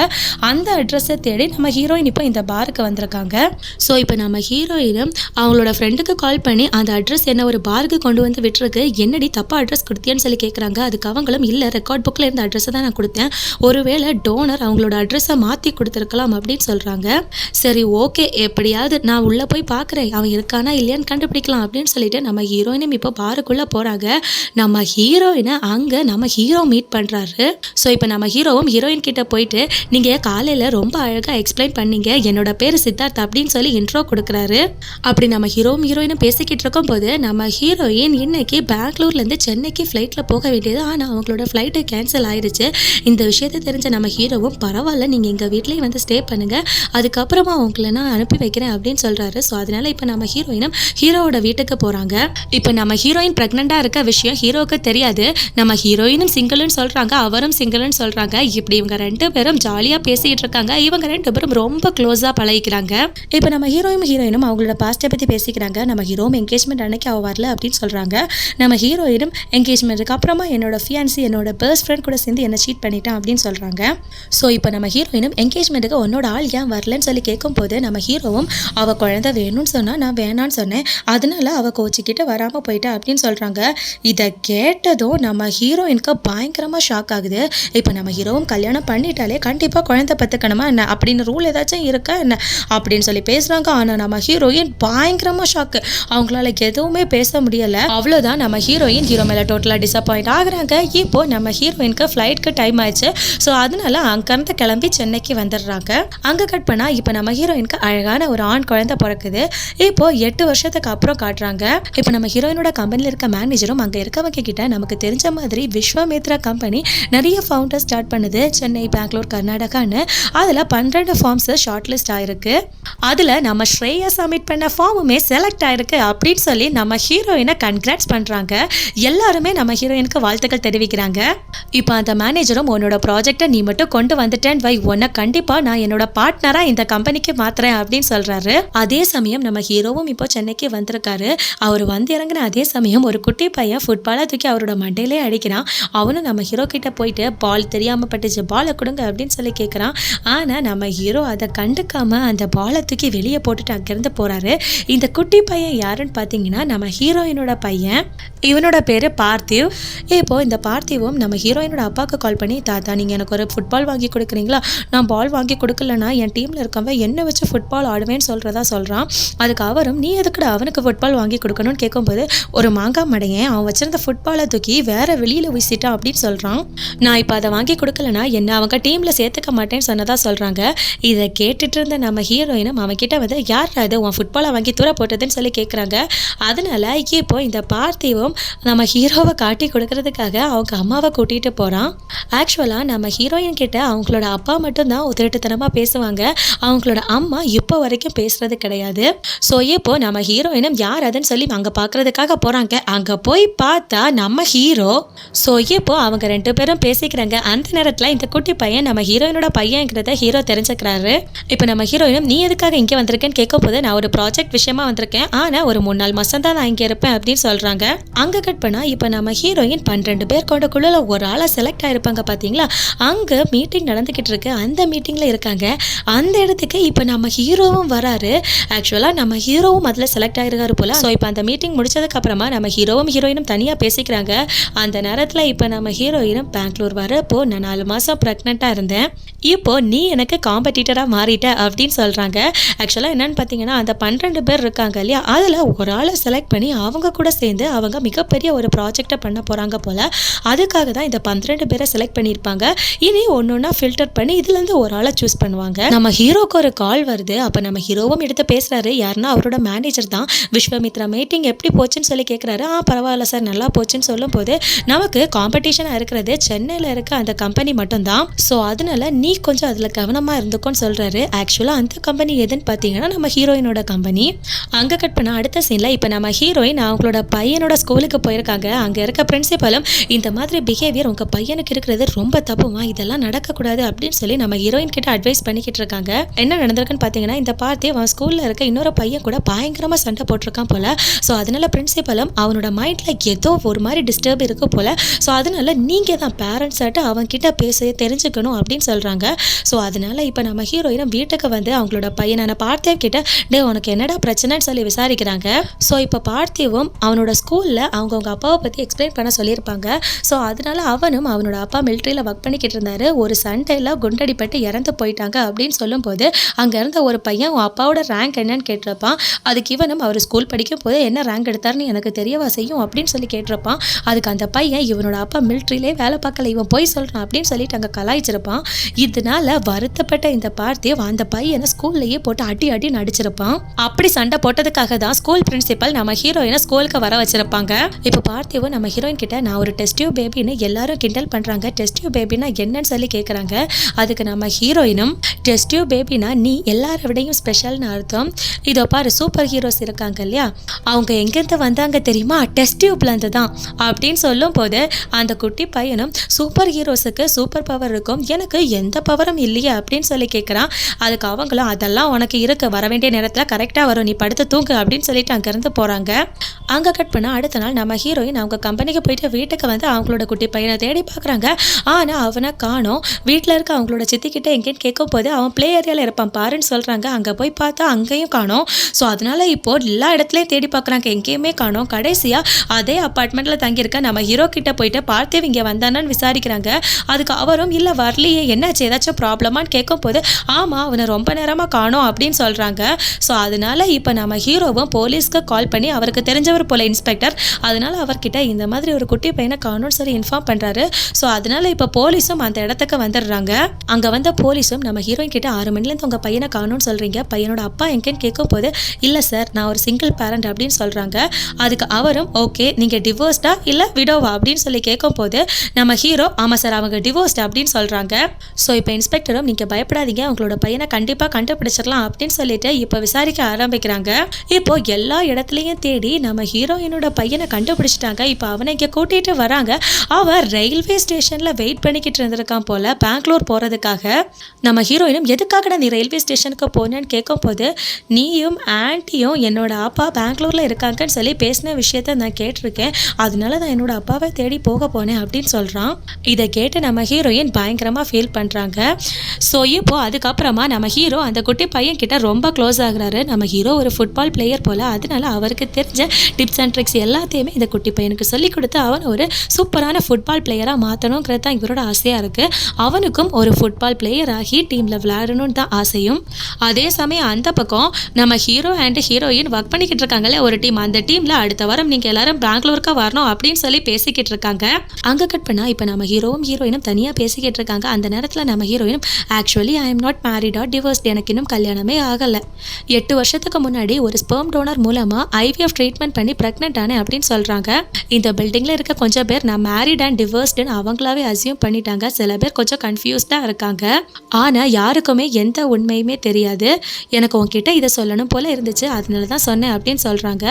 அந்த அட்ரஸை தேடி நம்ம ஹீரோயின் இப்போ இந்த பாருக்கு வந்திருக்காங்க. ஸோ இப்போ நம்ம ஹீரோயினும் அவங்களோட ஃப்ரெண்டுக்கு கால் பண்ணி அந்த அட்ரஸ் என்ன ஒரு பாருக்கு கொண்டு வந்து விட்டுருக்கு, என்னடி தப்பாக அட்ரஸ் கொடுத்தியான்னு சொல்லி கேட்குறாங்க. அதுக்கு அவங்களும் இல்லை, ரெக்கார்ட் புக்கில் இருந்த அட்ரஸை தான் நான் கொடுத்தேன், ஒருவேளை டோனர் அவங்களோட அட்ரஸை மாற்றி கொடுத்துருக்கலாம் அப்படின்னு சொல்கிறாங்க. சரி ஓகே, எப்படியாவது நான் உள்ளே போய் பார்க்குறேன், அவன் இருக்கானா இல்லையான்னு கண்டுபிடிக்கலாம் அப்படின்னு சொல்லிட்டு நம்ம ஹீரோயினும் இப்போ பாருக்குள்ளே போகிறாங்க. நம்ம ஹீரோயினை அங்கே நம்ம ஹீரோ மீட் பண்ணுறாரு. ஸோ இப்போ நம்ம ஹீரோவும் ஹீரோயின் கிட்ட போயிட்டு நீங்கள் காலையில் ரொம்ப அழகாக எக்ஸ்பிளைன் பண்ணீங்க, என்னோட பேர் சித்தார்த் அப்படின்னு சொல்லி இன்ட்ரோ கொடுக்குறாரு. அப்படி நம்ம ஹீரோயினும் பேசிக்கிட்டு இருக்கும் போது நம்ம ஹீரோயின் இன்னைக்கு பெங்களூர்லேருந்து சென்னைக்கு ஃப்ளைட்டில் போக வேண்டியது. ஆனால் அவங்களோட ஃப்ளைட்டு கேன்சல் ஆயிடுச்சு. இந்த விஷயத்தை தெரிஞ்ச நம்ம ஹீரோவும் பரவாயில்ல, நீங்கள் எங்கள் வீட்லேயே வந்து ஸ்டே பண்ணுங்கள், அதுக்கப்புறமா உங்களை நான் அனுப்பி வைக்கிறேன் அப்படின்னு சொல்கிறாரு. ஸோ அதனால் இப்போ நம்ம ஹீரோயினும் ஹீரோவோட வீட்டுக்கு போகிறாங்க. இப்போ நம்ம ஹீரோயின் ப்ரெக்னெண்ட்டாக இருக்க விஷயம் ஹீரோவுக்கு தெரியாது. நம்ம ஹீரோயினும் சிங்கிள்னு சொல்கிறாங்க, அவரும் சிங்கிள்னு சொல்கிறாங்க. இப்படி இவங்க ரெண்டு பேரும் ஜாலியாக பேசிகிட்டு இருக்காங்க. இவங்க ரெண்டு பேரும் ரொம்ப க்ளோஸாக பழகிக்கிறாங்க. இப்போ நம்ம ஹீரோயினும் அவங்களோட பாஸ்ட்டை பற்றி பேசிக்கிறாங்க. நம்ம ஹீரோவும் என்கேஜ்மெண்ட் அன்னைக்கு அவள் வரல அப்படின்னு சொல்கிறாங்க. நம்ம ஹீரோயினும் என்கேஜ்மெண்ட்டுக்கு அப்புறமா என்னோட ஃபியான்சி என்னோட பெஸ்ட் ஃப்ரெண்ட் கூட சேர்ந்து என்னை சீட் பண்ணிட்டான் அப்படின்னு சொல்கிறாங்க. ஸோ இப்போ நம்ம ஹீரோயினும் என்கேஜ்மெண்ட்டுக்கு உன்னோட ஆள் ஏன் வரலன்னு சொல்லி கேட்கும்போது நம்ம ஹீரோவும் அவள் குழந்தை வேணும்னு சொன்னால் நான் வேணான்னு சொன்னேன், அதனால அவள் கோச்சிக்கிட்டு வராமல் போயிட்டா அப்படின்னு சொல்கிறாங்க. இதை கேட்டதும் நம்ம ஹீரோயினுக்கு பயங்கரமாக ஷாக் ஆகுது. இப்போ நம்ம ஹீரோவும் கல்யாணம் பண்ணிட்டாலே கண்டிப்பாக குழந்தை பத்துக்கணுமா என்ன அப்படின்னு ரூல் ஏதாச்சும் இருக்கா என்ன அப்படின்னு சொல்லி பேசுகிறாங்க. ஆனால் நம்ம ஹீரோயின் பயங்கரமாக ஷாக்கு, அவங்களால எதுவுமே பேச முடியலை. அவ்வளோதான், நம்ம ஹீரோயின் ஹீரோ மேலே டோட்டலாக டிசப்பாயிண்ட் ஆகுறாங்க. இப்போ நம்ம ஹீரோயினுக்கு ஃப்ளைட்க்கு டைம் ஆயிடுச்சு. ஸோ அதனால அங்கேருந்து கிளம்பி சென்னைக்கு வந்துடுறாங்க. அங்கே கட் பண்ணால் இப்போ நம்ம ஹீரோயினுக்கு அழகான ஒரு ஆண் குழந்தை பிறக்குது. இப்போ 8 வருஷத்துக்கு அப்புறம் காட்டுறாங்க. இப்போ நம்ம ஹீரோயினோட கம்பெனியில் இருக்க மேனேஜரும் அங்கே இருக்கவங்க கிட்ட நமக்கு தெரிஞ்ச மாதிரி விஸ்வாமித்ரா கம்பெனி நிறைய ஃபவுண்டர் ஸ்டார்ட் பண்ணுது, சென்னை, பெங்களூர், கர்நாடகான்னு. அதில் 12 ஃபார்ம்ஸ் ஷார்ட் லிஸ்ட் ஆயிருக்கு. அதில் நம்ம ஸ்ரேயா சப்மிட் பண்ண ஃபார்முமே செலக்ட் ஆயிருக்கு அப்படின்னு சொல்லி நம்ம ஹீரோயினை கன்கிராட்ஸ் பண்ணுறாங்க. எல்லாருமே நம்ம ஹீரோயினுக்கு வாழ்த்துக்கள் தெரிவிக்கிறாங்க. இப்போ அந்த மேனேஜரும் உன்னோட ப்ராஜெக்டை நீ மட்டும் கொண்டு வந்துட்டேன் வை, உன்னை கண்டிப்பாக நான் என்னோட பார்ட்னராக இந்த கம்பெனிக்கு மாத்துறேன் அப்படின்னு சொல்கிறாரு. அதே சமயம் நம்ம ஹீரோவும் இப்போ சென்னைக்கு வந்திருக்காரு. அவர் வந்து இறங்கின அதே சமயம் ஒரு குட்டி பையன் ஃபுட்பாலை தூக்கி அவரோட மண்டையிலே அடிக்கிறான். அவனும் நம்ம ஹீரோ கிட்ட போயிட்டு பால் தெரியாமல் பட்டுச்சு, பாலை கொடுங்க அப்படின்னு சொல்லி கேட்குறான். ஆனால் நம்ம ஹீரோ அதை கண்டுக்காம அந்த பாலை தூக்கி வெளியே போட்டுட்டு அங்கேருந்து போகிறாரு. இந்த குட்டி பையன் யாருன்னு பார்த்தீங்கன்னா நம்ம ஹீரோயினோட பையன். இவனோட பேர் பார்த்திவ். இப்போ இந்த பார்த்திவும் நம்ம ஹீரோயினோட அப்பாவுக்கு கால் பண்ணி, தாத்தா நீங்கள் எனக்கு ஒரு ஃபுட்பால் வாங்கி கொடுக்குறீங்களா, நான் பால் வாங்கி கொடுக்கலன்னா என் டீமில் இருக்கவன் என்ன வச்சு ஃபுட்பால் ஆடுவேன்னு சொல்கிறதா சொல்கிறான். அதுக்கு அவரும் நீ எதுக்குடா அவனுக்கு ஃபுட்பால் வாங்கி கொடுக்கணும்னு கேட்கும்போது ஒரு மாங்காய் மடையன் அவன் வச்சிருந்த ஃபுட்பாலை தூக்கி வேற வெளியில் வீசிட்டான் அப்படின்னு சொல்கிறான். நான் இப்போ அதை வாங்கி கொடுக்கலன்னா என்ன அவங்க டீமில் சேர்த்துக்க மாட்டேன்னு சொன்னதாக சொல்கிறாங்க. இதை கேட்டுட்டு இருந்த நம்ம ஹீரோயினும் அவன்கிட்ட வந்து யார் அது உன் ஃபுட்பாலை வாங்கி தூர போட்டதுன்னு சொல்லி கேட்குறாங்க. அதனால இப்போ இந்த பார்த்திவும் நம்ம ஹீரோவை காட்டி கொடுக்கறதுக்காக அவங்க அம்மாவை கூட்டிகிட்டு போகிறான். ஆக்சுவலாக நம்ம ஹீரோயின் கிட்ட அவங்களோட அப்பா மட்டும்தான் உதட்டுத்தனமாக பேசுவாங்க. அவங்களோட அம்மா இப்போ வரைக்கும் பேசுகிறது கிடையாது. கிடையாது. ஸோ இப்போ நம்ம ஹீரோயினும் யார் அதுன்னு சொல்லி அங்கே பார்க்குறதுக்காக போகிறாங்க. அங்கே போய் பார்த்தா நம்ம ஹீரோ. ஸோ இப்போ அவங்க 2 பேரும் பேசிக்கிறாங்க. அந்த நேரத்தில் இந்த குட்டி பையன் நம்ம ஹீரோயினோட பையன்கிறத ஹீரோ தெரிஞ்சுக்கிறாரு. இப்போ நம்ம ஹீரோயினும் நீ எதுக்காக இங்கே வந்திருக்கேன்னு கேட்கும்போது நான் ஒரு ப்ராஜெக்ட் விஷயமா வந்திருக்கேன், ஆனால் ஒரு 3-4 மாதம் தான் நான் இங்கே இருப்பேன் அப்படின்னு சொல்கிறாங்க. அங்கே கட் பண்ணால் இப்போ நம்ம ஹீரோயின் 12 பேர் கொண்ட குழுல ஒரு ஆளாக செலக்ட் ஆகிருப்பாங்க பார்த்தீங்களா. அங்கே மீட்டிங் நடந்துக்கிட்டு இருக்கு. அந்த மீட்டிங்கில் இருக்காங்க. அந்த இடத்துக்கு இப்போ நம்ம ஹீரோவும் வராரு. ஆக்சுவலாக நம்ம ஹீரோவும் அதில் செலக்ட் ஆகிருக்காரு போல். ஸோ இப்போ அந்த மீட்டிங் முடிச்சதுக்கு அப்புறமா நம்ம ஹீரோவும் ஹீரோயினும் தனியாக பேசிக்கிறாங்க. அந்த நேரத்தில் இப்போ நம்ம ஹீரோயினும் பெங்களூர் வரப்போ நான் 4 மாதம் ப்ரெக்னெண்ட்டாக இருந்தேன், இப்போ நீ எனக்கு காம்படிட்டராக மாறிட்ட அப்படின்னு சொல்கிறாங்க. ஆக்சுவலாக என்னென்னு பார்த்தீங்கன்னா அந்த 12 பேர் இருக்காங்க இல்லையா, அதில் ஒரு ஆளை செலக்ட் பண்ணி அவங்க கூட சேர்ந்து அவங்க மிகப்பெரிய ஒரு ப்ராஜெக்டை பண்ண போகிறாங்க போல். அதுக்காக தான் இந்த 12 பேரை செலக்ட் பண்ணியிருப்பாங்க. இனி ஒன்று ஒன்றா ஃபில்டர் பண்ணி இதுலேருந்து ஒரு ஆளை சூஸ் பண்ணுவாங்க. நம்ம ஹீரோக்கு ஒரு கால் வருது. அப்போ நம்ம ஹீரோவும் எடுத்து பேசுகிறாரு. யாருன்னா அவரோட மேனேஜர் தான். விஸ்வாமித்ரா மீட்டிங் எப்படி போச்சுன்னு சொல்லி கேட்குறாரு. பரவாயில்ல சார், நல்லா போச்சுன்னு சொல்லும் போது நமக்கு காம்படிஷனாக இருக்கிறது சென்னையில் இருக்க அந்த கம்பெனி மட்டும்தான். ஸோ அதனால நீ கொஞ்சம் அதில் கவனமாக இருந்துக்கோன்னு சொல்கிறாரு. ஆக்சுவலாக அந்த கம்பெனி எதுன்னு பார்த்தீங்கன்னா நம்ம ஹீரோயினோட கம்பெனி. அங்கே கட் பண்ண அடுத்த சீனில் இப்போ நம்ம ஹீரோயின் அவங்களோட பையனோட ஸ்கூலுக்கு போயிருக்காங்க. அங்கே இருக்க பிரின்சிபலும் இந்த மாதிரி பிஹேவியர் உங்கள் பையனுக்கு இருக்கிறது ரொம்ப தப்புமா, இதெல்லாம் நடக்கக்கூடாது அப்படின்னு சொல்லி நம்ம ஹீரோயின் கிட்ட அட்வைஸ் பண்ணிக்கிட்டு இருக்காங்க. என்ன நடந்திருக்குன்னு பார்த்தீங்கன்னா இந்த பார்த்தி அவன் ஸ்கூலில் இருக்க இன்னொரு பையன் கூட பயங்கரமாக சண்டை போட்டிருக்கான் போல். ஸோ அதனால பிரின்சிபலும் அவனோட மைண்டில் ஏதோ ஒரு மாதிரி டிஸ்டர்ப் இருக்கு போல். ஸோ அதனால நீங்கள் தான் பேரண்ட்ஸ் ஆட்டு அவன்கிட்ட பேச தெரிஞ்சுக்கணும் அப்படின்னு சொல்கிறாங்க. ஸோ அதனால இப்போ நம்ம ஹீரோயினும் வீட்டுக்கு வந்து அவங்களோட பையனான பார்த்திவ் கிட்ட உனக்கு என்னடா பிரச்சனைன்னு சொல்லி விசாரிக்கிறாங்க. ஸோ இப்போ பார்த்திவும் அவனோட ஸ்கூலில் அவங்க அப்பாவை பற்றி எக்ஸ்பிளைன் பண்ண சொல்லியிருப்பாங்க. ஸோ அதனால அவனும் அவனோட அப்பா மிலிட்ரியில் ஒர்க் பண்ணிக்கிட்டு இருந்தாரு. ஒரு சண்டையில் குண்டடிப்பட்டு இறந்து போயிட்டாங்க அப்படின்னு சொல்லும்போது அங்கே இருந்த ஒரு பையன் உன் அப்பாவோட ரேங்க் என்னன்னு கேட்டிருப்பான். அதுக்கு இவனும் அவர் ஸ்கூல் படிக்கும் போது என்ன ரேங்க் எடுத்தாருன்னு எனக்கு தெரியவா செய்யும் அப்படின்னு சொல்லி கேட்டிருப்பான். அதுக்கு அந்த பையன் இவனோட அப்பா மிலிட்ரியிலே வேலை பார்க்கல, இவன் போய் சொல்கிறான் அப்படின்னு சொல்லிட்டு அங்கே கலாய்ச்சிருப்பான். இதனால வருத்தப்பட்ட இந்த பார்த்திவ் அந்த பையனை ஸ்கூல்லையே போட்டு அடி அடி நடிச்சிருப்பான். அப்படி சண்டை போட்டதுக்காக தான் ஸ்கூல் பிரின்சிபல் நம்ம ஹீரோயினை ஸ்கூலுக்கு வர வச்சிருப்பாங்க. இப்போ பார்த்திவும் நம்ம ஹீரோயின் கிட்ட நான் ஒரு டெஸ்ட் டியூப் பேபின்னு எல்லாரும் கிண்டல் பண்ணுறாங்க, டெஸ்ட் டியூப் பேபினா என்னன்னு சொல்லி கேட்குறாங்க. அதுக்கு நம்ம ஹீரோயினும் டெஸ்ட் டியூப் பேபினா நீ எல்லாரை விடையும் ஸ்பெஷல்னு அர்த்தம். இதோ பாரு சூப்பர் ஹீரோஸ் இருக்காங்க இல்லையா, அவங்க எங்கேருந்து வந்தாங்க தெரியுமா, டெஸ்ட் டியூப்லேருந்து தான் அப்படின்னு சொல்லும் போது அந்த குட்டி பையனும் சூப்பர் ஹீரோஸுக்கு சூப்பர் பவர் இருக்கும், எனக்கு எந்த பவரும் இல்லையா அப்படின்னு சொல்லி கேட்குறான். அதுக்கு அவங்களும் அதெல்லாம் உனக்கு இருக்கு, வர வேண்டிய நேரத்தில் கரெக்டாக வரும், நீ படுத்து தூங்கு அப்படின்னு சொல்லிட்டு அங்கேருந்து போகிறாங்க. அங்கே கட் பண்ண அடுத்த நாள் நம்ம ஹீரோயின் அவங்க கம்பெனிக்கு போயிட்டு வீட்டுக்கு வந்து அவங்களோட குட்டி பையனை தேடி பார்க்குறாங்க. ஆனால் அவனை காணோம். வீட்டில் இருக்க அவங்களோட சித்திக்கிட்ட எங்கேன்னு கேட்கும் போது அவன் ப்ளே ஏரியாவில் இருப்பான் பாருன்னு சொல்கிறாங்க. அங்கே போய் பார்த்தா அங்கேயும் காணோம். ஸோ அதனால இப்போது எல்லா இடத்துலையும் தேடி பார்க்குறாங்க, எங்கேயுமே காணோம். கடைசியாக அதே அப்பார்ட்மெண்ட்டில் தங்கியிருக்க நம்ம ஹீரோ கிட்ட போயிட்டு பார்த்திவ் இங்கே வந்தானான்னு விசாரிக்கிறாங்க. அதுக்கு அவரும் இல்லை வரலையே, என்னாச்சு ஏதாச்சும் ப்ராப்ளமான்னு கேட்கும் போது ஆமாம் அவனை ரொம்ப நேரமாக காணோம் அப்படின்னு சொல்கிறாங்க. ஸோ அதனால இப்போ நம்ம ஹீரோவும் போலீஸ்க்கு கால் பண்ணி அவருக்கு தெரிஞ்சவர் போல இன்ஸ்பெக்டர், அதனால அவர்கிட்ட இந்த மாதிரி ஒரு குட்டி பையனை காணோன்னு சொல்லி இன்ஃபார்ம் பண்ணுறாரு. ஸோ அதனால இப்போ போலீஸும் அந்த இடத்துக்கு வந்துடுறாங்க. அங்கே வந்த போலீஸும் நம்ம ஹீரோயின் கிட்ட 6 மணிலேருந்து உங்கள் பையனை காணோன்னு சொல்கிறீங்க, பையனோட அப்பா எங்கேன்னு கேட்கும் போது இல்லை சார் நான் ஒரு சிங்கிள் பேரண்ட் அப்படின்னு சொல்கிறாங்க. அதுக்கு அவரும் ஓகே நீங்கள் டிவோர்ஸ்டா இல்லை விடோவா அப்படின்னு சொல்லி கேட்கும் போது நம்ம ஹீரோ ஆமாம் சார் அவங்க டிவோர்ஸ்ட் அப்படின்னு சொல்கிறாங்க. ஸோ இப்போ இன்ஸ்பெக்டரும் நீங்கள் பயப்படாதீங்க உங்களோட பையனை கண்டிப்பாக கண்டுபிடிச்சிடலாம் அப்படின்னு சொல்லிட்டு இப்போ விசாரிக்க ஆரம்பிக்கிறாங்க. இப்போ எல்லா இடத்துலையும் தேடி நம்ம ஹீரோயினோட பையனை கண்டுபிடிச்சிட்டாங்க. இப்போ அவனை இங்கே கூட்டிகிட்டு வராங்க. அவன் ரயில்வே ஸ்டேஷனில் வெயிட் பண்ணிக்கிட்டு இருந்திருக்கான் போல் பெங்களூர் போகிறதுக்காக. நம்ம ஹீரோயினும் எதுக்காக நீ ரயில்வே ஸ்டேஷனுக்கு போனேன்னு கேட்கும் போது நீயும் ஆன்ட்டியும் என்னோட அப்பா பெங்களூரில் இருக்காங்கன்னு சொல்லி பேசின விஷயத்த நான் கேட்டிருக்கேன், அதனால தான் என்னோட அப்பாவை தேடி போக போனேன் அப்படின்னு சொல்கிறான். இதை கேட்டு நம்ம ஹீரோயின் பயங்கரமாக ஃபீல் பண்ணுறாங்க. ஸோ இப்போ அதுக்கப்புறமா நம்ம ஹீரோ அந்த குட்டி பையன் கிட்ட ரொம்ப க்ளோஸ் ஆகுறாரு. நம்ம ஹீரோ ஒரு ஃபுட்பால் பிளேயர் போல், அதனால அவருக்கு தெரிஞ்ச டிப்ஸ் அண்ட் ட்ரிக்ஸ் எல்லாத்தையுமே இந்த குட்டி பையனுக்கு சொல்லி கொடுத்து அவன் ஒரு சூப்பரான ஃபுட்பால் பிளேயராக மாற்றணுங்கிறது தான் இவரோட ஆசையாக இருக்குது. அவனுக்கும் ஒரு ஃபுட்பால் பிளேயர் ஆகி டீமில் விளையாடணும்னு தான் ஆசையும். அதே சமயம் அந்த பக்கம் நம்ம ஹீரோ அண்ட் ஹீரோயின் ஒர்க் பண்ணிக்கிட்டு இருக்காங்களே ஒரு டீம், அந்த டீமில் அடுத்த வாரம் நீங்கள் எல்லாரும் பெங்களூருக்கு வரணும் அப்படின்னு சொல்லி பேசிக்கிட்டு இருக்காங்க. அங்கே கட் பண்ணால் இப்போ நம்ம ஹீரோவும் ஹீரோயினும் தனியாக பேசிக்கிட்டு இருக்காங்க. அந்த நேரத்தில் நம்ம ஹீரோயினும் actually I am not married R divorced, எனக்கு இன்னும் கல்யாணமே ஆகலை, 8 வருஷத்துக்கு முன்னாடி ஒரு ஸ்பெர்ம் டோனர் மூலமாக IVF ட்ரீட்மெண்ட் பண்ணி ப்ரெக்னென்ட் ஆனேன் அப்படின்னு சொல்கிறாங்க. இந்த பில்டிங்கில் இருக்க கொஞ்சம் பேர் நான் மேரிட் அண்ட் டிவோர்ஸ்டுன்னு அவங்களாவே அசியூம் பண்ணிட்டாங்க. சில பேர் கொஞ்சம் கன்ஃபியூஸ்டாக இருக்காங்க. ஆனால் யாருக்குமே எந்த உண்மையுமே தெரியாது. எனக்கு உங்ககிட்ட இதை சொல்லணும் போல இருந்துச்சு, அதனால தான் சொன்னேன் அப்படின்னு சொல்கிறாங்க.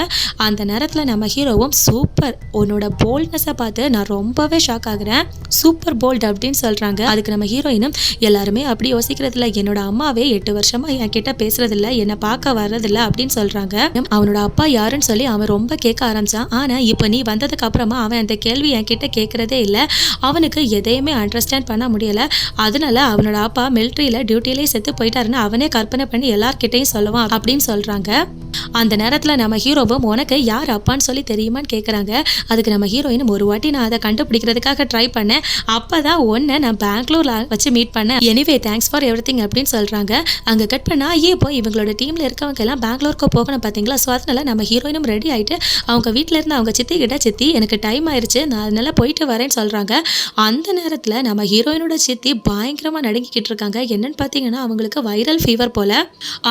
அந்த நேரத்தில் நம்ம ஹீரோவும் சூப்பர், உன்னோட போல்ட்னஸை பார்த்து நான் ரொம்பவே ஷாக் ஆகுறேன், சூப்பர் போல்ட் அப்படின்னு சொல்கிறாங்க. அதுக்கு நம்ம ஹீரோயினும் எல்லாருமே அப்படி யோசிக்கிறதில்ல, என்னோட அம்மாவே 8 வருஷமாக என் கிட்ட பேசுறதில்ல, என்னை பார்க்க வர்றதில்ல அப்படின்னு சொல்கிறாங்க. அவனோட அப்பா யாருன்னு சொல்லி அவன் ரொம்ப கேட்க ஆரம்பிச்சான். ஆனால் இப்போ நீ வந்ததுக்கு அப்புறமா அவன் அந்த கேள்வி என் கிட்ட கேட்குறதே இல்லை, அவனுக்கு எதையுமே அண்டர்ஸ்டாண்ட் பண்ண முடியலை, அதனால அவனோட அப்பா மிலிட்ரியில் டியூட்டிலே செத்து போயிட்டாருன்னு அவனே கற்பனை பண்ணி எல்லார்கிட்டையும் சொல்லுவான் அப்படின்னு சொல்கிறாங்க. அந்த நேரத்தில் நம்ம ஹீரோவும் உனக்கு யார் அப்பான்னு சொல்லி தெரியுமான்னு கேட்குறாங்க. அதுக்கு நம்ம ஹீரோயின் ஒரு வாட்டி நான் அதை கண்டுபிடிக்கிறதுக்காக ட்ரை பண்ணேன், அப்போ தான் ஒன்று நான் பெங்களூரில் வச்சு மீட் பண்ணேன், எனிவே தேங்க்ஸ் ஃபார் எவ்ரிதிங் அப்படின்னு சொல்கிறாங்க. அங்கே கட் பண்ணால் இப்போ இவங்களோட டீமில் இருக்கவங்க எல்லாம் பெங்களூருக்கு போகணும் பார்த்தீங்களா. ஸோ அதனால நம்ம ஹீரோயினும் ரெடி ஆகிட்டு அவங்க வீட்டில் இருந்து அவங்க சித்தி கிட்ட, சித்தி எனக்கு டைம் ஆயிடுச்சு, நான் அதனால போயிட்டு வரேன்னு சொல்கிறாங்க. அந்த நேரத்தில் நம்ம ஹீரோயினோட சித்தி பயங்கரமாக நடுங்கிக்கிட்டு இருக்காங்க. என்னன்னு பார்த்தீங்கன்னா அவங்களுக்கு வைரல் ஃபீவர் போல்.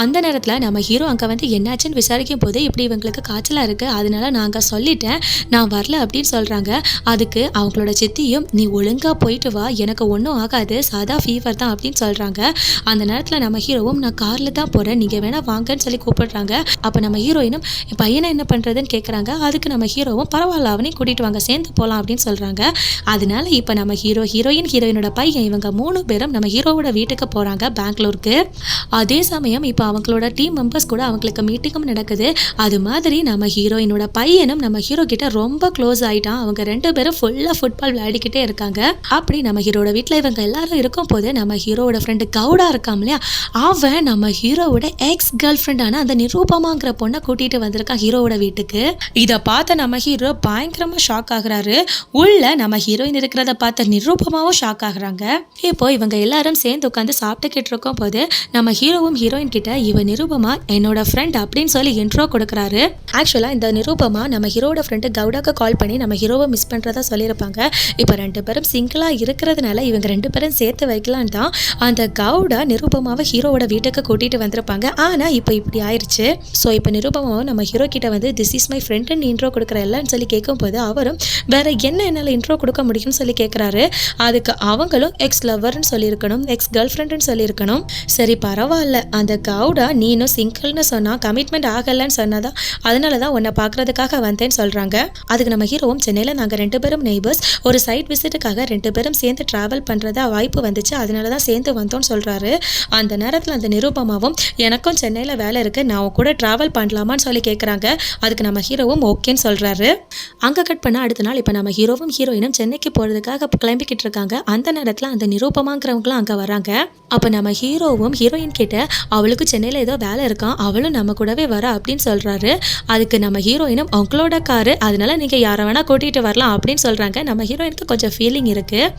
அந்த நேரத்தில் நம்ம ஹீரோ அங்கே வந்து என்னாச்சுன்னு விசாரிக்கும் போது இப்படி இவங்களுக்கு காய்ச்சலாக இருக்குது, அதனால நாங்கள் சொல்லிட்டேன் நான் வரல அப்படின்னு சொல்கிறாங்க. அதுக்கு அவங்களோட சித்தியும் நீ ஒழுங்காக போயிட்டு வா, எனக்கு ஒன்றும் ஆகாது, சாதா ஃபீவர் தான் அப்படின்னு சொல்கிறாங்க. அந்த நேரத்தில் நம்ம ஹீரோவும் நான் காரில் தான் போகிறேன், நீங்கள் வேணால் வாங்கன்னு சொல்லி கூப்பிடுறாங்க. அப்போ நம்ம ஹீரோயினும் என் பையனை என்ன பண்ணுறதுன்னு கேட்குறாங்க. அதுக்கு நம்ம ஹீரோவும் பரவாயில்ல அவனையும் கூட்டிகிட்டு வாங்க சேர்ந்து போகலாம் அப்படின்னு சொல்கிறாங்க. அதனால இப்போ நம்ம ஹீரோயினோட பையன் இவங்க 3 பேரும் நம்ம ஹீரோவோட வீட்டுக்கு போகிறாங்க பெங்களூருக்கு. அதே சமயம் இப்போ அவங்களோட டீம் மெம்பர்ஸ் கூட அவங்களுக்கு மீட்டிங்கும் நடக்குது. அது மாதிரி நம்ம ஹீரோயினோட பையனும் நம்ம ஹீரோ கிட்ட ரொம்ப க்ளோஸ் ஆகிட்டான். அவங்க 2 பேரும் ஃபுல்லாக ஃபுட்பால் விளையாடிக்கிட்டே இருக்காங்க. அப்படி நம்ம ஹீரோட வீட்டில் இவங்க எல்லாரும் இருக்கும் போது நம்ம ஹீரோவோட ஃப்ரெண்டு கவுடா இருக்கான் இல்லையா, அவன் நம்ம ஹீரோவோட எக்ஸ் கேர்ள் ஃப்ரெண்டான அந்த நிரூபமாங்கிற பொண்ணை கூட்டிகிட்டு வந்திருக்கான் ஹீரோவோட வீட்டுக்கு. இதை பார்த்த நம்ம ஹீரோ பயங்கரமாக ஷாக் ஆகுறாரு. உள்ள நம்ம ஹீரோயின் இருக்கிறத பார்த்த நிரூபமாவும் ஷாக் ஆகுறாங்க. இப்போ இவங்க எல்லாரும் சேர்ந்து உட்காந்து சாப்பிட்டுக்கிட்டு இருக்கும் போது நம்ம ஹீரோவும் ஹீரோயின் கிட்ட இவ நிரூபமா என்னோட ஃப்ரெண்ட் அப்படின்னு சொல்லி இன்ட்ரோ கொடுக்குறாரு. ஆக்சுவலாக இந்த நிரூபமா நம்ம ஹீரோட ஃப்ரெண்டு கவுடாக்கு கால் பண்ணி நம்ம ஹீரோவை மிஸ் பண்ணுறதா சொல்லியிருப்பாங்க. இப்போ 2 பேரும் சிங்கிளாக இருக்கிறதுனால இவங்க 2 பேரும் சேர்த்து வைக்கலாம் தான் அந்த கவுடா நிரூபமாவை ஹீரோவோட வீட்டுக்கு கூட்டிகிட்டு வந்திருப்பாங்க. ஆனால் இப்போ இப்படி ஆயிடுச்சு. ஸோ இப்போ நிரூபமாவும் நம்ம ஹீரோ கிட்ட வந்து திஸ் இஸ் மை ஃப்ரெண்டுன்னு இன்ட்ரோ கொடுக்குற எல்லான்னு சொல்லி கேட்கும்போது அவரும் வேற என்ன என்னால் இன்ட்ரோ கொடுக்க முடியும்னு சொல்லி கேட்குறாரு. அதுக்கு அவங்களும் எக்ஸ் லவர்னு சொல்லியிருக்கணும், எக்ஸ் கேர்ள் ஃப்ரெண்டுன்னு சொல்லியிருக்கணும். சரி பரவாயில்ல, அந்த கவுடா நீனும் சிங்கிள்னு சொன்னால் கமிட்மெண்ட் ஆகலைன்னு சொன்னாதான் அதனால தான் உன்னை பார்க்குறதுக்காக வந்தேன்னு சொல்கிறாங்க. அதுக்கு நம்ம ஹீரோவும் சென்னையில் நாங்கள் 2 பேரும் நெய்பர்ஸ், ஒரு சைட் விசிட்டுக்காக 2 பேரும் சேர்ந்து ட்ராவல் பண்ணுறதா வாய்ப்பு வந்துச்சு, அதனால தான் சேர்ந்து வந்தோன்னு சொல்கிறாரு. அந்த நேரத்தில் அந்த நிரூபமாவும் எனக்கும் சென்னையில் வேலை இருக்குது, நான் கூட ட்ராவல் பண்ணலாமான்னு சொல்லி கேட்குறாங்க. அதுக்கு நம்ம ஹீரோவும் ஓகேன்னு சொல்கிறாரு. அங்கே கட் பண்ண அடுத்த நாள் இப்போ நம்ம ஹீரோவும் ஹீரோயினும் சென்னைக்கு போகிறதுக்காக கிளம்பிக்கிட்டு இருக்காங்க. அந்த நேரத்தில் அந்த நிரூபமாங்கிறவங்களும் அங்கே வராங்க. அப்போ நம்ம ஹீரோவும் ஹீரோயின் கிட்ட அவளுக்கு சென்னையில் ஏதோ வேலை இருக்கான், அவளும் நம்ம கூடவே வர அப்படின்னு சொல்கிறாரு. அதுக்கு நம்ம ஹீரோயினும் அவங்களோட காரு, அதனால நீங்கள் யாரை வேணால் கூட்டிகிட்டு வரலாம் அப்படின்னு சொல்கிறாங்க. நம்ம ஹீரோயினுக்கு கொஞ்சம் ஃபீலிங் இருக்குது.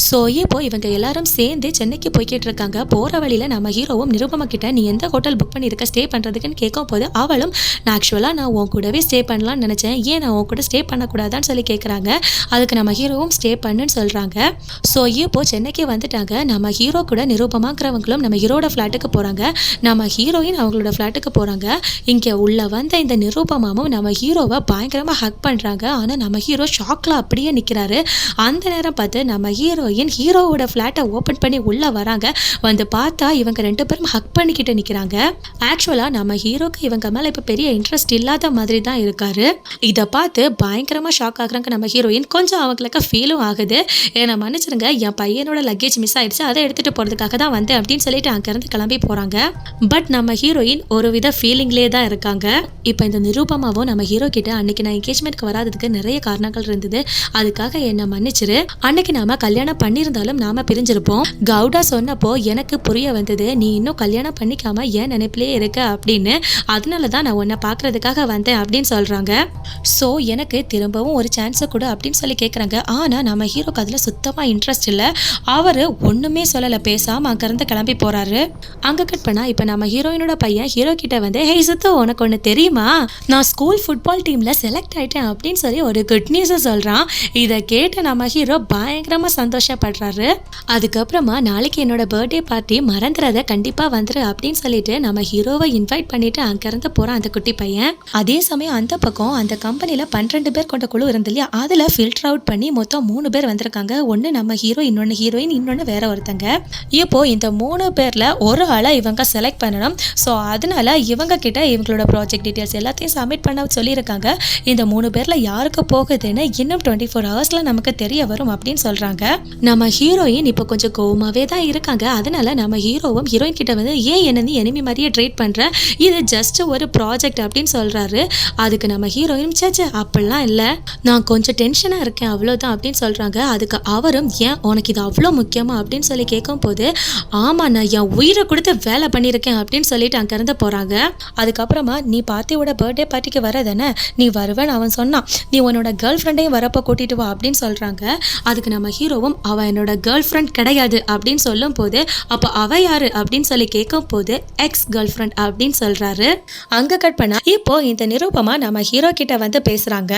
ஸோ இப்போ இவங்க எல்லாரும் சேர்ந்து சென்னைக்கு போய்கிட்டு இருக்காங்க. போகிற வழியில் நம்ம ஹீரோவும் நிரூபமா கிட்ட நீ எந்த ஹோட்டல் புக் பண்ணியிருக்க ஸ்டே பண்ணுறதுக்குன்னு கேட்கும் போது அவளும் நான் உன் கூடவே ஸ்டே பண்ணலான்னு நினச்சேன், ஏன் நான் உன் கூட ஸ்டே பண்ணக்கூடாதான்னு சொல்லி கேட்குறாங்க. அதுக்கு நம்ம ஹீரோவும் ஸ்டே பண்ணுன்னு சொல்கிறாங்க. ஸோ இப்போ சென்னைக்கு வந்துட்டாங்க. நம்ம ஹீரோ கூட நிரூபமாங்கிறவங்களும் நம்ம ஹீரோட ஃப்ளாட்டுக்கு போகிறாங்க. நம்ம ஹீரோயின் அவங்களோட ஃப்ளாட்டுக்கு போகிறாங்க. இங்கே உள்ள வந்த இந்த நிரூபமாவும் நம்ம ஹீரோவை பயங்கரமாக ஹக் பண்ணுறாங்க. ஆனால் நம்ம ஹீரோ ஷாக்கில் அப்படியே நிற்கிறாரு. அந்த நேரம் பார்த்து நம்ம ஹீரோயின் ஹீரோவோட ஃப்ளாட்டை ஓப்பன் பண்ணி உள்ளே வராங்க. வந்து பார்த்தா இவங்க 2 பேரும் ஹக் பண்ணிக்கிட்டு நிற்கிறாங்க. ஆக்சுவலாக நம்ம ஹீரோக்கு இவங்க மேலே இப்போ பெரிய இன்ட்ரெஸ்ட் இல்லாத மாதிரி தான் இருக்காரு. இதை பார்த்து பயங்கரமாக ஷாக் ஆகுறாங்க நம்ம ஹீரோயின். கொஞ்சம் அவங்களுக்கு ஃபீலும் ஆகுது, ஏன்னா மன்னிச்சிருங்க என் பையனோட லக்கேஜ் மிஸ் ஆயிடுச்சு, அதை எடுத்துகிட்டு போகிறதுக்காக தான் வந்தேன் அப்படின்னு சொல்லிட்டு அங்கேருந்து கிளம்பி போகிறாங்க. பட் நம்ம ஹீரோயின் ஒரு வித ஃபீலிங்லேயே தான் இருக்காங்க. இப்போ இந்த நிரூபமாவும் நம்ம ஹீரோ கிட்ட அன்னைக்கு நான் என்கேஜ்மெண்ட்க்கு வராததுக்கு நிறைய காரணங்கள் இருந்தது, அதுக்காக என்னை மன்னிச்சிரு, அன்னைக்கு நாம கல்யாணம் பண்ணியிருந்தாலும் நாம பிரிஞ்சிருப்போம், கவுடா சொன்னப்போ எனக்கு புரிய வந்தது நீ இன்னும் கல்யாணம் பண்ணிக்காம ஏன் நினைப்பிலே இருக்க அப்படின்னு, அதனால தான் நான் உன்னை பார்க்கறதுக்காக வந்தேன் அப்படின்னு சொல்கிறாங்க. ஸோ எனக்கு திரும்பவும் ஒரு சான்ஸை கொடு அப்படின்னு சொல்லி கேட்குறாங்க. ஆனால் நம்ம ஹீரோக்கு அதில் சுத்தமாக இன்ட்ரெஸ்ட் இல்லை. அவர் ஒன்றுமே சொல்லலை, பேசாமல் அங்கேருந்து கிளம்பி போகிறாரு. அங்கே கட் பண்ணால் இப்போ நம்ம ஹீரோயினோட பையன் ஹீரோ கிட்ட வந்து ஹே சுத்து, உனக்கு ஒன்று தெரியுமா, நான் ஸ்கூல் ஃபுட்பால் டீமில் செலக்ட் ஆகிட்டேன் அப்படின்னு சொல்லி ஒரு குட் நியூஸை சொல்கிறான். இதை கேட்டு நம்ம ஹீரோ பயங்கரமாக சந்தோஷப்படுறாரு. அதுக்கப்புறமா நாளைக்கு என்னோட பர்த்டே பார்ட்டி மறந்துறத கண்டிப்பாக வந்துரு அப்படின்னு சொல்லிட்டு நம்ம ஹீரோவை இன்வைட் பண்ணிட்டு அங்கேருந்து போகிறான் அந்த குட்டி பையன். அதே சமயம் அந்த பக்கம் அந்த கம்பெனியில் 12 பேர் கொண்ட குழு இருந்து இல்லையா, அதில் ஃபில்டர் அவுட் பண்ணி மொத்தம் 3 பேர் வந்திருக்காங்க. ஒன்று நம்ம ஹீரோ, இன்னொன்று ஹீரோயின், இன்னொன்று வேற ஒருத்தங்க. இப்போ இப்போ இந்த 3 பேரில் ஒரு ஆளை இவங்க செலக்ட் பண்ணணும். ஸோ அதனால இவங்க கிட்ட இவங்களோட ப்ராஜெக்ட் டீட்டெயில்ஸ் எல்லாத்தையும் சப்மிட் பண்ண சொல்லியிருக்காங்க. இந்த 3 பேரில் யாருக்கு போகுதுன்னு இன்னும் 24 ஹவர்ஸில் நமக்கு தெரிய வரும் அப்படின்னு சொல்கிறாங்க. நம்ம ஹீரோயின் இப்போ கொஞ்சம் கோவமாகவே தான் இருக்காங்க. அதனால நம்ம ஹீரோவும் ஹீரோயின் கிட்ட வந்து ஏன் என்ன நீ எனிமி மாதிரியே ட்ரீட் பண்ணுற, இது ஜஸ்ட் ஒரு ப்ராஜெக்ட் அப்படின்னு சொல்கிறாரு. அதுக்கு நம்ம ஹீரோயின் சேச்சே அப்படிலாம் இல்லை, நான் கொஞ்சம் டென்ஷனாக இருக்கேன் அவ்வளோதான் அப்படின்னு சொல்கிறாங்க. அதுக்கு அவரும் ஏன் உனக்கு இது அவ்வளோ முக்கியமா அப்படின்னு சொல்லி கேட்கும் போது ஆமாம் நான் என் உயிரை கொடுத்து வேலை பண்ணியிருக்கேன் அப்படின்னு சொல்லிட்டு அங்கேருந்து போகிறாங்க. அதுக்கப்புறமா நீ பார்த்தியோட பர்த்டே பார்ட்டிக்கு வரதானே, நீ வருவேன்னு அவன் சொன்னான், நீ உன்னோட கேர்ள் ஃப்ரெண்டையும் வரப்போ கூட்டிட்டு வா அப்படின்னு சொல்கிறாங்க. அதுக்கு நம்ம ஹீரோவும் அவன் என்னோட கேர்ள் ஃப்ரெண்ட் கிடையாது அப்படின்னு சொல்லும் போது அப்போ அவ யாரு அப்படின்னு சொல்லி கேட்கும் போது எக்ஸ் கேர்ள் ஃப்ரெண்ட் அப்படின்னு சொல்கிறாரு. அங்கே கட் பண்ணா இப்போ இந்த நிரூபமா நம்ம ஹீரோ கிட்ட வந்து பேசுகிறாங்க.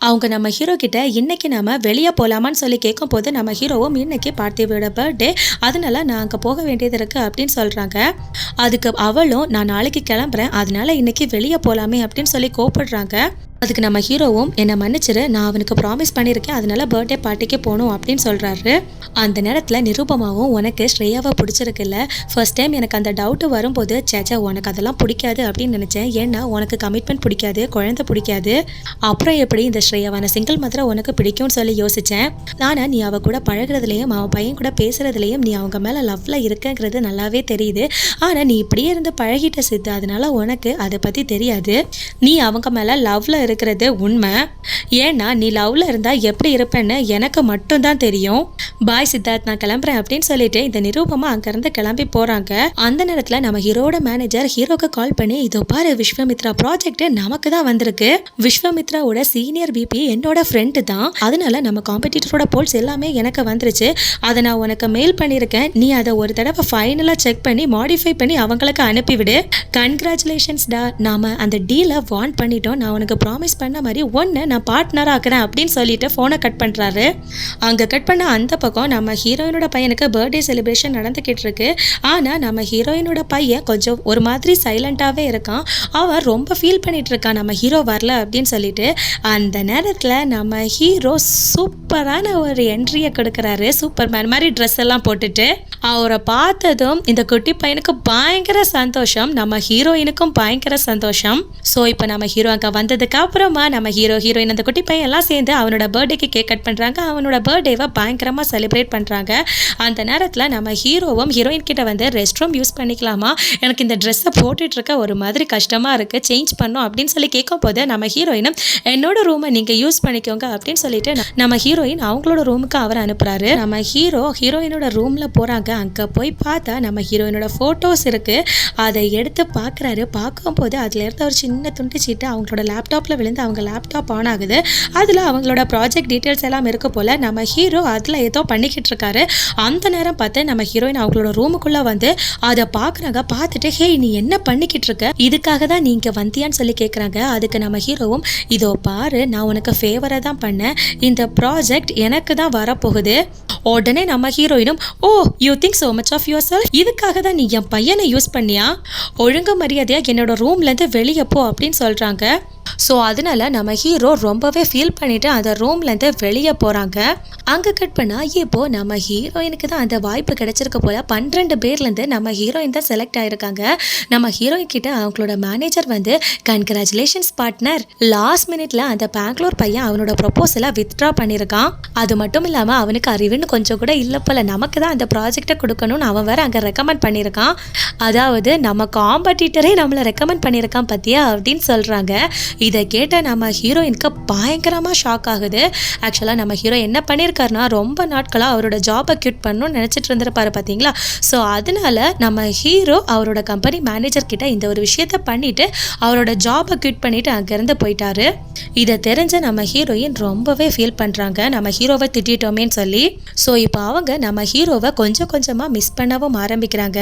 அவங்க நம்ம ஹீரோ கிட்ட இன்னைக்கு நம்ம வெளியே போகலாமான்னு சொல்லி கேட்கும் போது நம்ம ஹீரோவும் இன்னைக்கு பார்த்திவோட பர்த்டே, அதனால நான் அங்கே போக வேண்டியது இருக்கு அப்படின்னு சொல்கிறாங்க. அதுக்கு அவளும் நான் நாளைக்கு கிளம்புறேன், அதனால இன்னைக்கு வெளியே போகலாமே அப்படின்னு சொல்லி கூப்பிடுறாங்க. அதுக்கு நம்ம ஹீரோவும் என்னை மன்னிச்சிரு, நான் அவனுக்கு ப்ராமிஸ் பண்ணியிருக்கேன், அதனால பர்த்டே பார்ட்டிக்கு போகணும் அப்படின்னு சொல்கிறாரு. அந்த நேரத்தில் நிரூபமாவும் உனக்கு ஸ்ரேயாவை பிடிச்சிருக்குல்ல, ஃபர்ஸ்ட் டைம் எனக்கு அந்த டவுட்டு வரும்போது சேச்சா உனக்கு அதெல்லாம் பிடிக்காது அப்படின்னு நினச்சேன், ஏன்னா உனக்கு கமிட்மெண்ட் பிடிக்காது, குழந்தை பிடிக்காது, அப்புறம் எப்படி இந்த ஸ்ரேயாவான சிங்கிள் மாத்திரம் உனக்கு பிடிக்கும்னு சொல்லி யோசித்தேன். ஆனால் நீ அவ கூட பழகிறதுலையும் அவன் பையன் கூட பேசுகிறதுலையும் நீ அவங்க மேலே லவ்வில் இருக்கங்கிறது நல்லாவே தெரியுது. ஆனால் நீ இப்படியே இருந்து பழகிட்ட சித்து, அதனால உனக்கு அதை பற்றி தெரியாது. நீ அவங்க மேலே லவ்வில் இருக்கிறது உண்மை, ஏன்னா நீ லவ்ல இருந்தா எப்படி இருப்பேன்னு எனக்கு மட்டும்தான் தெரியும். பாய் சித்தார்த், நான் கிளம்புறேன் அப்படின்னு சொல்லிட்டு இந்த நிரூபமா அங்கிருந்து கிளம்பி போறாங்க. அந்த நேரத்துல நம்ம ஹீரோட மேனேஜர் ஹீரோக்கு கால் பண்ணி இதோ பாரு விஸ்வாமித்ரா ப்ராஜெக்ட் நமக்கு தான் வந்திருக்கு, விஸ்வாமித்ராவோட சீனியர் பிபி என்னோட ஃப்ரெண்டு தான், அதனால நம்ம காம்படிட்டரோட போல்ஸ் எல்லாமே எனக்கு வந்துருச்சு, அதை நான் உனக்கு மெயில் பண்ணியிருக்கேன், நீ அதை ஒரு தடவை ஃபைனலாக செக் பண்ணி மாடிஃபை பண்ணி அவங்களுக்கு அனுப்பிவிடு. கன்கிராச்சுலேஷன்ஸ் டா, நாம அந்த டீலை வான் பண்ணிட்டோம், நான் உனக்கு ப்ராமிஸ் பண்ண மாதிரி ஒன்று நான் பார்ட்னர் ஆக்குறேன் அப்படின்னு சொல்லிட்டு ஃபோனை கட் பண்ணுறாரு. அங்கே கட் பண்ண அந்த பக்கம் நம்ம ஹீரோயினோட பையனுக்கு பர்த்டே செலிப்ரேஷன் நடந்துக்கிட்டு இருக்கு. ஆனால் நம்ம ஹீரோயினோட பையன் கொஞ்சம் ஒரு மாதிரி சைலண்ட்டாகவே இருக்கான். அவன் ரொம்ப ஃபீல் பண்ணிட்டு இருக்கான் நம்ம ஹீரோ வரல அப்படின்னு சொல்லிட்டு. அந்த நேரத்தில் நம்ம ஹீரோ சூப்பரான ஒரு என்ட்ரியை கொடுக்குறாரு, சூப்பர்மேன் மாதிரி ட்ரெஸ் எல்லாம் போட்டுட்டு. அவரை பார்த்ததும் இந்த குட்டி பையனுக்கு பயங்கர சந்தோஷம், நம்ம ஹீரோயினுக்கும் பயங்கர சந்தோஷம். ஸோ இப்போ நம்ம ஹீரோ அங்கே வந்ததுக்கு அப்புறமா நம்ம ஹீரோயின் அந்த குட்டி பையன் எல்லாம் சேர்ந்து அவனோட பர்த்டேக்கு கேக் கட் பண்ணுறாங்க, அவனோட பர்த்டேவை பயங்கரமாக செலிப்ரேட் பண்ணுறாங்க. அந்த நேரத்தில் நம்ம ஹீரோவும் ஹீரோயின் கிட்ட வந்து ரெஸ்ட் ரூம் யூஸ் பண்ணிக்கலாமா, எனக்கு இந்த ட்ரெஸ்ஸை போட்டுட்டு இருக்க ஒரு மாதிரி கஷ்டமாக இருக்குது, சேஞ்ச் பண்ணும் அப்படின்னு சொல்லி கேட்கும் போது நம்ம ஹீரோயினும் என்னோட ரூமை நீங்கள் யூஸ் பண்ணிக்கோங்க அப்படின்னு சொல்லிட்டு நம்ம ஹீரோயின் அவங்களோட ரூமுக்கு அவர் அனுப்புகிறாரு. நம்ம ஹீரோயினோட ரூமில் போகிறாங்க. அங்கே போய் பார்த்தா நம்ம ஹீரோயினோட ஃபோட்டோஸ் இருக்குது, அதை எடுத்து பார்க்குறாரு. பார்க்கும்போது அதில் இருந்த ஒரு சின்ன துண்டு சீட்டு அவங்களோட லேப்டாப்பில் விழுந்து அவங்க லேப்டாப் ஆன் ஆகுது. அதில் அவங்களோட ப்ராஜெக்ட் டீட்டெயில்ஸ் எல்லாம் இருக்க போல் நம்ம ஹீரோ அதில் ஏதோ பண்ணிக்கிட்டு இருக்காரு. அந்த நேரம் பார்த்து நம்ம ஹீரோயின் அவங்களோட ரூமுக்குள்ளே வந்து அதை பார்க்குறாங்க. பார்த்துட்டு ஹே நீ என்ன பண்ணிக்கிட்டு இருக்க, இதுக்காக தான் நீங்கள் வந்தியான்னு சொல்லி கேட்குறாங்க. அதுக்கு நம்ம ஹீரோவும் இதோ பாரு நான் உனக்கு ஃபேவராக தான் பண்ணேன், இந்த ப்ராஜெக்ட் எனக்கு தான் வரப்போகுது. உடனே நம்ம ஹீரோயினும் oh you think so much of yourself, இதுக்காக தான் நீ என் பையனை யூஸ் பண்ணியா, ஒழுங்கு மரியாதையாக என்னோட ரூம்லேருந்து வெளியே போ அப்படின்னு சொல்கிறாங்க. ஸோ அதனால நம்ம ஹீரோ ரொம்பவே ஃபீல் பண்ணிவிட்டு அந்த ரூம்லேருந்து வெளியே போகிறாங்க. அங்கே கட் பண்ணால் இப்போது நம்ம ஹீரோயினுக்கு தான் அந்த வாய்ப்பு கிடச்சிருக்க போல் 12 பேர்லேருந்து நம்ம ஹீரோயின் தான் செலக்ட் ஆகிருக்காங்க. நம்ம ஹீரோயின் கிட்ட அவங்களோட மேனேஜர் வந்து கன்கிராச்சுலேஷன்ஸ் பார்ட்னர், லாஸ்ட் மினிட்ல அந்த பெங்களூர் பையன் அவனோட ப்ரொப்போசலை வித்ட்ரா பண்ணியிருக்கான், அது மட்டும் இல்லாமல் அவனுக்கு அறிவுன்னு கொஞ்சம் கூட இல்லை போல், நமக்கு தான் அந்த ப்ராஜெக்டை கொடுக்கணும்னு அவன் வேறு அங்கே ரெக்கமெண்ட் பண்ணியிருக்கான், அதாவது நம்ம காம்படிட்டரே நம்மளை ரெக்கமெண்ட் பண்ணியிருக்கான் பற்றியா அப்படின்னு சொல்கிறாங்க. இதை கேட்ட நம்ம ஹீரோயினுக்கு பயங்கரமாக ஷாக் ஆகுது. ஆக்சுவலாக நம்ம ஹீரோ என்ன பண்ணியிருக்காருனா ரொம்ப நாட்களாக அவரோட ஜாபை கியூட் பண்ணணும்னு நினச்சிட்டு இருந்திருப்பாரு பார்த்தீங்களா. ஸோ அதனால நம்ம ஹீரோ அவரோட கம்பெனி மேனேஜர் கிட்ட இந்த ஒரு விஷயத்த பண்ணிட்டு அவரோட ஜாபை கியூட் பண்ணிட்டு அங்கேருந்து போயிட்டாரு. இதை தெரிஞ்ச நம்ம ஹீரோயின் ரொம்பவே ஃபீல் பண்ணுறாங்க, நம்ம ஹீரோவை திட்டோமேன்னு சொல்லி. ஸோ இப்போ அவங்க நம்ம ஹீரோவை கொஞ்சம் கொஞ்சமாக மிஸ் பண்ணவும் ஆரம்பிக்கிறாங்க.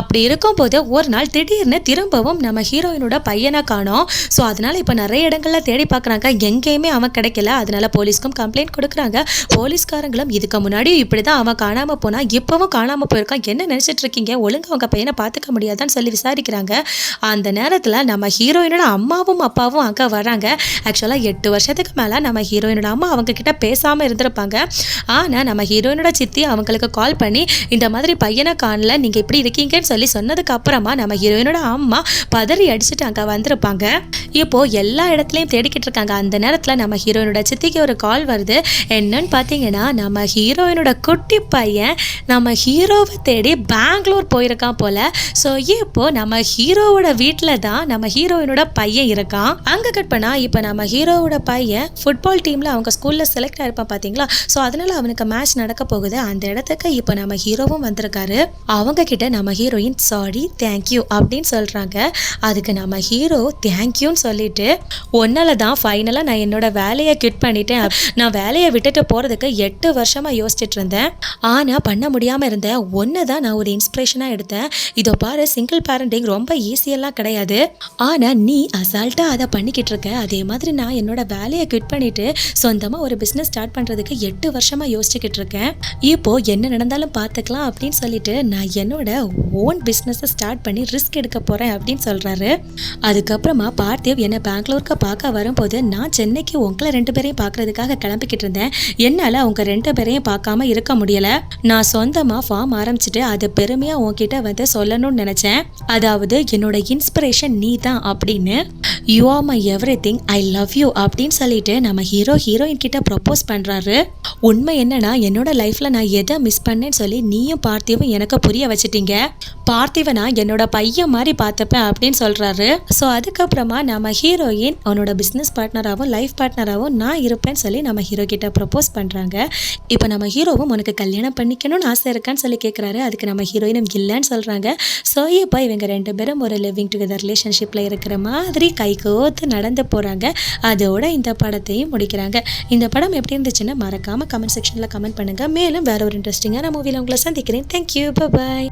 அப்படி இருக்கும்போது ஒரு நாள் திடீர்னு திரும்பவும் நம்ம ஹீரோயினோட பையனை காணோம். ஸோ அதனால இப்போ நிறைய இடங்கள்ல தேடி பார்க்குறாங்க, எங்கேயுமே அவன் கிடைக்கல. அதனால போலீஸ்க்கும் கம்ப்ளைண்ட் கொடுக்குறாங்க. போலீஸ்காரங்களும் இதுக்கு முன்னாடி இப்படி தான் அவன் காணாமல் போனா, இப்போவும் காணாமல் போயிருக்கான், என்ன நினச்சிட்டு இருக்கீங்க, ஒழுங்கு அவங்க பையனை பார்த்துக்க முடியாதான்னு சொல்லி விசாரிக்கிறாங்க. அந்த நேரத்தில் நம்ம ஹீரோயினோட அம்மாவும் அப்பாவும் அங்கே வராங்க. ஆக்சுவலாக 8 வருஷத்துக்கு மேலே நம்ம ஹீரோயினோட அம்மா அவங்க கிட்ட பேசாமல் இருந்திருப்பாங்க. ஆனால் நம்ம ஹீரோயினோட சித்தி அவங்களுக்கு கால் பண்ணி இந்த மாதிரி பையனை காணல, நீங்கள் இப்படி இருக்கீங்கன்னு சொல்லி சொன்னதுக்கு அப்புறமா நம்ம ஹீரோயினோட அம்மா பதறி அடிச்சுட்டு அங்கே வந்திருப்பாங்க. இப்போது எல்லா இடத்துலையும் தேடிக்கிட்டு இருக்காங்க. அந்த நேரத்தில் நம்ம ஹீரோயினோட சித்திக்கு ஒரு கால் வருது. என்னன்னு பார்த்தீங்கன்னா, நம்ம ஹீரோயினோட குட்டி பையன் நம்ம ஹீரோவை தேடி பெங்களூர் போயிருக்கான் போல. ஸோ இப்போ நம்ம ஹீரோவோட வீட்டில் தான் நம்ம ஹீரோயினோட பையன் இருக்கான். அங்கே கட் பண்ணா இப்போ நம்ம ஹீரோவோட பையன் ஃபுட்பால் டீமில் அவங்க ஸ்கூலில் செலக்ட் ஆயிருப்பான் பார்த்தீங்களா. ஸோ அதனால அவனுக்கு மேட்ச் நடக்க போகுது. அந்த இடத்துக்கு இப்போ நம்ம ஹீரோவும் வந்திருக்காரு. அவங்க கிட்ட நம்ம ஹீரோயின் சாரி தேங்க்யூ அப்படின்னு சொல்கிறாங்க. அதுக்கு நம்ம ஹீரோ தேங்க்யூன்னு சொல்லிட்டு, ஒன்னால தான் ஃபைனலாக நான் என்னோட வேலையை கிட் பண்ணிட்டேன். நான் வேலையை விட்டுட்டு போகிறதுக்கு 8 வருஷமாக யோசிச்சுட்டு இருந்தேன். ஆனால் பண்ண முடியாமல் இருந்தேன். ஒன்று தான் நான் ஒரு இன்ஸ்பிரேஷனாக எடுத்தேன். இதோ பாரு, சிங்கிள் பேரண்டிங் ரொம்ப ஈஸியெல்லாம் கிடையாது. ஆனால் நீ அசால்ட்டாக அதை பண்ணிக்கிட்டு இருக்க. அதே மாதிரி நான் என்னோட வேலையை குவிட் பண்ணிவிட்டு சொந்தமாக ஒரு பிஸ்னஸ் ஸ்டார்ட் பண்ணுறதுக்கு 8 வருஷமாக யோசிச்சுக்கிட்டு இருக்கேன். இப்போது என்ன நடந்தாலும் பார்த்துக்கலாம் அப்படின்னு சொல்லிட்டு நான் என்னோட ஓன் பிஸ்னஸை ஸ்டார்ட் பண்ணி ரிஸ்க் எடுக்க போகிறேன் அப்படின்னு சொல்கிறாரு. அதுக்கப்புறமா பார்த்திவ் என்னை பெங்களூருக்கு பார்க்க வரும்போது நான் சென்னைக்கு உங்களை 2 பேரையும் பார்க்குறதுக்காக கிளம்பிக்கிட்டு இருந்தேன். என்னால் அவங்க 2 பேரையும் பார்க்காம இருக்க முடியலை. நான் சொந்தமாக ஃபார்ம் ஆரம்பிச்சுட்டு அதை பெருமையாக உன்கிட்ட வந்து சொல்லணும்னு நினச்சேன். அதாவது என்னோட இன்ஸ்பிரேஷன் நீ தான் அப்படின்னு. You are my everything, I love you அப்படின்னு சொல்லிட்டு நம்ம ஹீரோயின் கிட்ட ப்ரப்போஸ் பண்ணுறாரு. உண்மை என்னன்னா, என்னோட லைஃப்பில் நான் எதை மிஸ் பண்ணேன்னு சொல்லி நீயும் பார்த்திவும் எனக்கு புரிய வச்சுட்டீங்க. பார்த்திவை நான் என்னோட பையன் மாதிரி பார்த்துப்பேன் அப்படின்னு சொல்கிறாரு. ஸோ அதுக்கப்புறமா நம்ம ஹீரோயின் அவனோட பிஸ்னஸ் பார்ட்னராகவும் லைஃப் பார்ட்னராகவும் நான் இருப்பேன்னு சொல்லி நம்ம ஹீரோ கிட்ட ப்ரப்போஸ் பண்ணுறாங்க. இப்போ நம்ம ஹீரோவும் உனக்கு கல்யாணம் பண்ணிக்கணும்னு ஆசை இருக்கான்னு சொல்லி கேட்குறாரு. அதுக்கு நம்ம ஹீரோயினும் இல்லைன்னு சொல்கிறாங்க. ஸோ இப்போ இவங்க 2 பேரும் ஒரு லிவிங் டுகெதர் ரிலேஷன்ஷிப்பில் இருக்கிற மாதிரி கை கோத்து நடந்து போகிறாங்க. அதோட இந்த படத்தையும் முடிக்கிறாங்க. இந்த படம் எப்படி இருந்துச்சுன்னு மறக்காமல் கமெண்ட் செக்ஷனில் கமெண்ட் பண்ணுங்கள். மேலும் வேற ஒரு இன்ட்ரெஸ்டிங்கான மூவியில் உங்களை சந்திக்கிறேன். தேங்க்யூ, பாய்.